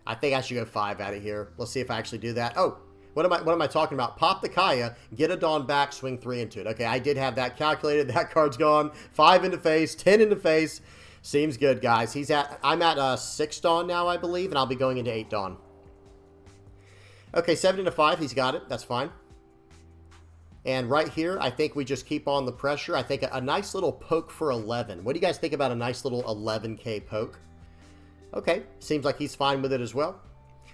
I think I should go 5 out of here. Let's see if I actually do that. Oh, what am I talking about? Pop the Kaya, get a Dawn back, swing 3 into it. Okay, I did have that calculated. That card's gone. 5 into face, 10 into face. Seems good, guys. I'm at 6 Dawn now, I believe, and I'll be going into 8 Dawn. Okay, 7 into 5. He's got it. That's fine. And right here, I think we just keep on the pressure. I think a nice little poke for 11. What do you guys think about a nice little 11K poke? Okay, seems like he's fine with it as well.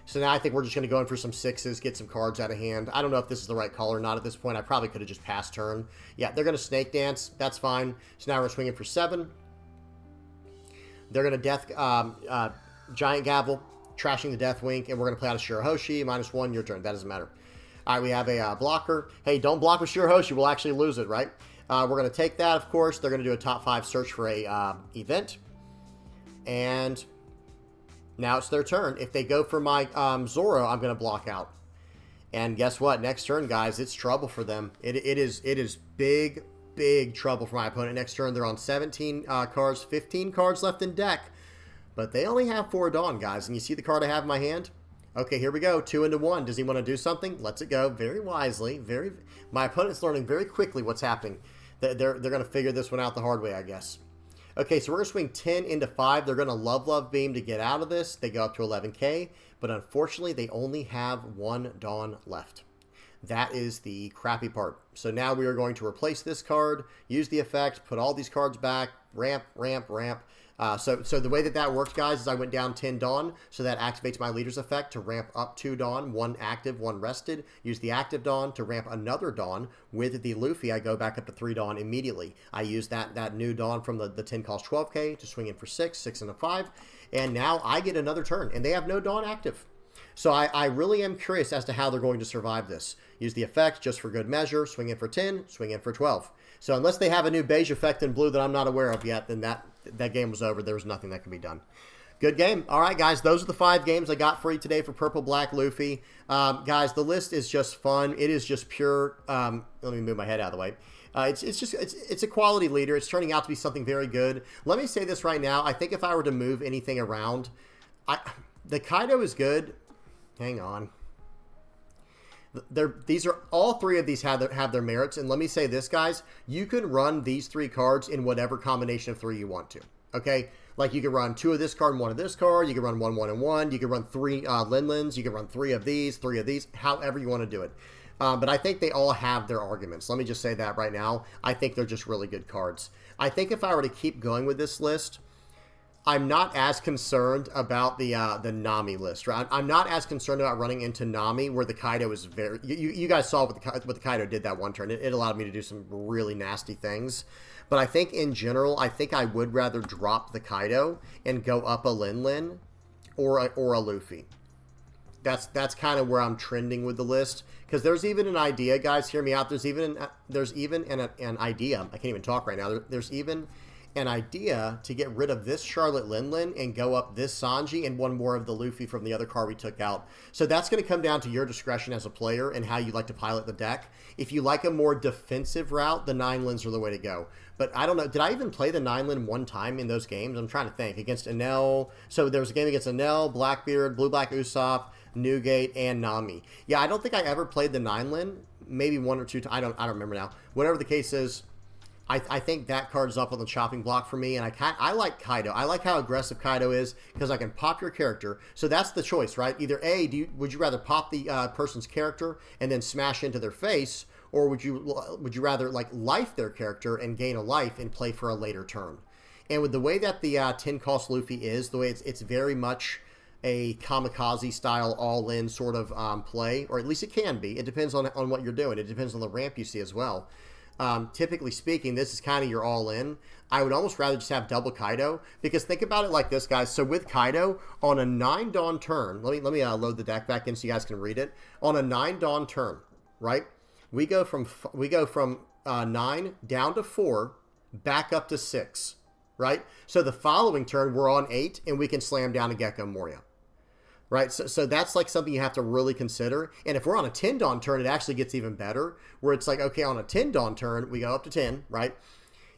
So now I think we're just going to go in for some 6s, get some cards out of hand. I don't know if this is the right call or not at this point. I probably could have just passed turn. Yeah, they're going to Snake Dance. That's fine. So now we're swinging for 7. They're going to Giant Gavel, trashing the Death Wink, and we're going to play out a Shirahoshi. -1, your turn. That doesn't matter. All right, we have a blocker. Hey, don't block with Shirahoshi. We'll actually lose it, right? We're going to take that, of course. They're going to do a top 5 search for a event. And now it's their turn. If they go for my Zoro, I'm going to block out. And guess what? Next turn, guys, it's trouble for them. It is big, big trouble for my opponent. Next turn, they're on 17 cards, 15 cards left in deck. But they only have 4 Dawn, guys. And you see the card I have in my hand? Okay, here we go. 2 into 1. Does he want to do something? Lets it go very wisely. My opponent's learning very quickly what's happening. They're going to figure this one out the hard way, I guess. Okay, so we're going to swing 10 into 5. They're going to Love Beam to get out of this. They go up to 11k, but unfortunately, they only have 1 Dawn left. That is the crappy part. So now we are going to replace this card, use the effect, put all these cards back, ramp, ramp, ramp. So the way that works, guys, is I went down 10 Dawn, so that activates my leader's effect to ramp up 2 Dawn, 1 active, 1 rested. Use the active Dawn to ramp another Dawn. With the Luffy, I go back up to 3 Dawn immediately. I use that new Dawn from the 10 cost 12k to swing in for 6, 6 and a 5, and now I get another turn, and they have no Dawn active. So I really am curious as to how they're going to survive this. Use the effect just for good measure, swing in for 10, swing in for 12. So unless they have a new beige effect in blue that I'm not aware of yet, then that game was over. There was nothing that could be done. Good game. All right, guys, those are the 5 games I got for you today for Purple Black Luffy. Guys, the list is just fun. It is just pure. Let me move my head out of the way. It's a quality leader. It's turning out to be something very good. Let me say this right now. I think if I were to move anything around, the Kaido is good. Hang on. These are all 3 of these have their merits, and let me say this, guys. You can run these 3 cards in whatever combination of 3 you want to. Okay, like you can run 2 of this card and 1 of this card. You can run 1, 1, and 1. You can run 3 Linlins. You can run 3 of these, 3 of these. However you want to do it. But I think they all have their arguments. Let me just say that right now. I think they're just really good cards. I think if I were to keep going with this list, I'm not as concerned about the Nami list, right? I'm not as concerned about running into Nami where the Kaido is very... You guys saw what the Kaido did that one turn. It allowed me to do some really nasty things. But I think in general, I think I would rather drop the Kaido and go up a Linlin or a Luffy. That's kind of where I'm trending with the list. Because there's even an idea, guys, hear me out. There's even an idea. I can't even talk right now. There's even an idea to get rid of this Charlotte Linlin and go up this Sanji and 1 more of the Luffy from the other card we took out. So that's going to come down to your discretion as a player and how you like to pilot the deck. If you like a more defensive route, the 9 Lins are the way to go. But I don't know. Did I even play the 9 Lin 1 time in those games? I'm trying to think. Against Enel. So there was a game against Enel, Blackbeard, Blue Black Usopp, Newgate, and Nami. Yeah, I don't think I ever played the 9 Lin. Maybe 1 or 2 times. I don't remember now. Whatever the case is, I think that card is up on the chopping block for me, and I like Kaido. I like how aggressive Kaido is because I can pop your character. So that's the choice, right? Either A, would you rather pop the person's character and then smash into their face, or would you rather like life their character and gain a life and play for a later turn? And with the way that the 10 cost Luffy is, the way it's very much a kamikaze style all-in sort of play, or at least it can be. It depends on what you're doing. It depends on the ramp you see as well. Typically speaking, this is kind of your all-in. I would almost rather just have double Kaido, because think about it like this, guys. So with Kaido, on a 9 Dawn turn, let me load the deck back in so you guys can read it. On a 9 Dawn turn, right? We go from 9 down to 4, back up to 6, right? So the following turn, we're on 8, and we can slam down a Gecko Moria. Right, so that's like something you have to really consider. And if we're on a 10 Dawn turn, it actually gets even better, where it's like, okay, on a 10 Dawn turn, we go up to 10, right?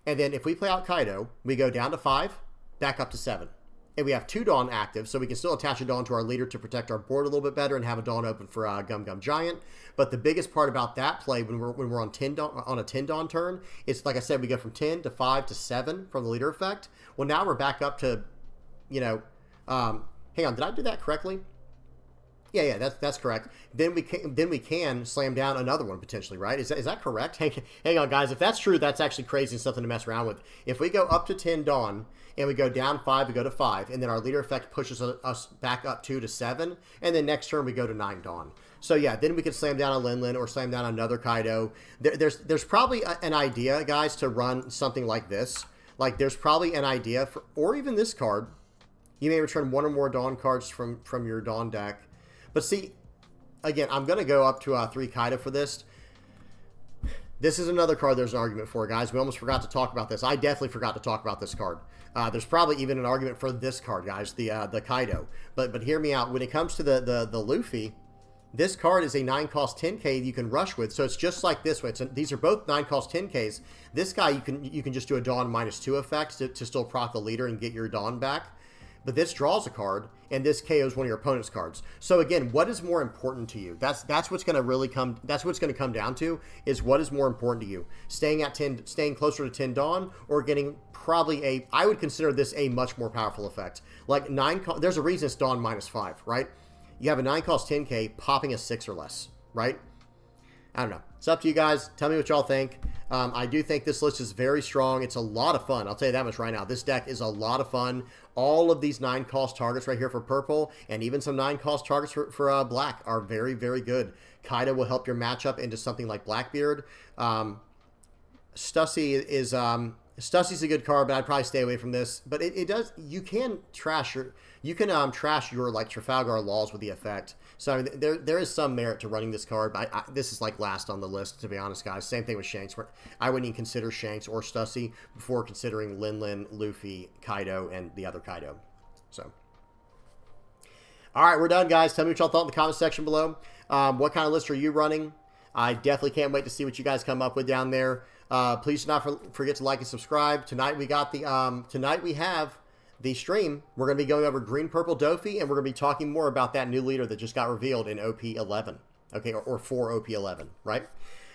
And then if we play out Kaido, we go down to 5, back up to 7. And we have 2 Dawn active, so we can still attach a Dawn to our leader to protect our board a little bit better and have a Dawn open for Gum Gum Giant. But the biggest part about that play when we're on a 10 Dawn turn, it's like I said, we go from 10 to 5 to 7 from the leader effect. Well, now we're back up to, hang on, did I do that correctly? Yeah, that's correct. Then we can slam down another one potentially, right? Is that correct? Hang on, guys. If that's true, that's actually crazy and something to mess around with. If we go up to 10 Dawn and we go down 5, we go to 5, and then our leader effect pushes us back up 2 to 7, and then next turn we go to 9 Dawn. So yeah, then we could slam down a Linlin or slam down another Kaido. There's probably an idea, guys, to run something like this. Like there's probably an idea for, or even this card. You may return 1 or more Dawn cards from your Dawn deck. But see, again, I'm going to go up to 3 Kaido for this. This is another card there's an argument for, guys. We almost forgot to talk about this. I definitely forgot to talk about this card. There's probably even an argument for this card, guys, the Kaido. But hear me out. When it comes to the Luffy, this card is a 9 cost 10k you can rush with. So it's just like this way. These are both 9 cost 10ks. This guy, you can just do a Dawn -2 effect to still proc the leader and get your Dawn back. But this draws a card, and this KOs one of your opponent's cards. So again, what is more important to you? That's what's going to really come. That's what's going to come down to, is what is more important to you: staying closer to 10 Dawn, or getting probably I would consider this a much more powerful effect. Like 9. There's a reason it's Dawn -5, right? You have a 9 cost 10k popping a 6 or less, right? I don't know. It's up to you guys. Tell me what y'all think. I do think this list is very strong. It's a lot of fun. I'll tell you that much right now. This deck is a lot of fun. All of these 9 cost targets right here for purple, and even some 9 cost targets for black are very, very good. Kaido will help your matchup into something like Blackbeard. Stussy's a good card, but I'd probably stay away from this. But it does. You can trash your like Trafalgar Laws with the effect. So I mean, there is some merit to running this card, but this is like last on the list, to be honest, guys. Same thing with Shanks. I wouldn't even consider Shanks or Stussy before considering Lin, Luffy, Kaido, and the other Kaido. So, all right, we're done, guys. Tell me what y'all thought in the comment section below. What kind of list are you running? I definitely can't wait to see what you guys come up with down there. Please do not forget to like and subscribe. Tonight we got tonight we have the stream. We're going to be going over Green Purple Dofi, and we're going to be talking more about that new leader that just got revealed in OP11. Okay, or for OP11, right?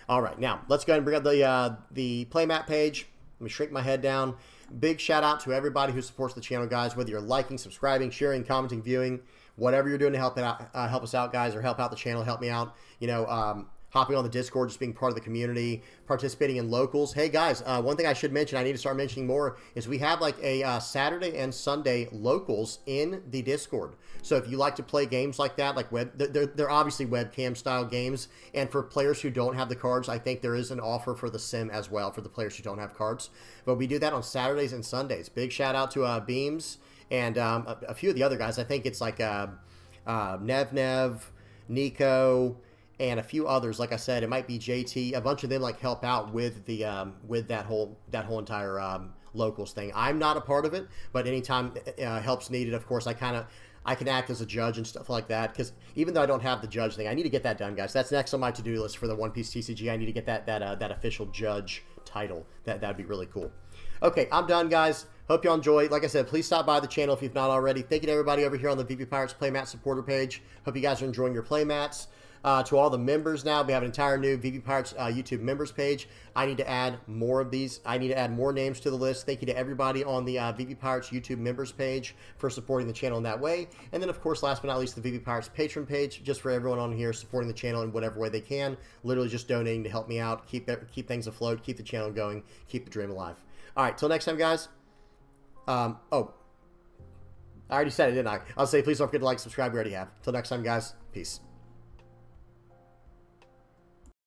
All right, now let's go ahead and bring up the playmat page. Let me shrink my head down. Big shout out to everybody who supports the channel, guys. Whether you're liking, subscribing, sharing, commenting, viewing, whatever you're doing to help us out, guys, or help out the channel, help me out. You know, hopping on the Discord, just being part of the community, participating in locals. Hey, guys, one thing I should mention, I need to start mentioning more, is we have like a Saturday and Sunday locals in the Discord. So if you like to play games like that, like they're obviously webcam-style games, and for players who don't have the cards, I think there is an offer for the sim as well for the players who don't have cards. But we do that on Saturdays and Sundays. Big shout-out to Beams and a few of the other guys. I think it's like Nev, Nico, and a few others. Like I said, it might be JT. A bunch of them like help out with the with that whole entire locals thing. I'm not a part of it, but anytime help's needed, of course, I can act as a judge and stuff like that. Because even though I don't have the judge thing, I need to get that done, guys. That's next on my to-do list for the One Piece TCG. I need to get that official judge title. That'd be really cool. Okay, I'm done, guys. Hope y'all enjoy. Like I said, please stop by the channel if you've not already. Thank you to everybody over here on the VP Pirates Playmat supporter page. Hope you guys are enjoying your playmats. To all the members now, we have an entire new VP Pirates YouTube members page. I need to add more of these. I need to add more names to the list. Thank you to everybody on the VP Pirates YouTube members page for supporting the channel in that way. And then, of course, last but not least, the VP Pirates patron page, just for everyone on here supporting the channel in whatever way they can. Literally just donating to help me out, keep things afloat, keep the channel going, keep the dream alive. All right, till next time, guys. Oh, I already said it, didn't I? I'll say please don't forget to like, subscribe. We already have. Till next time, guys. Peace.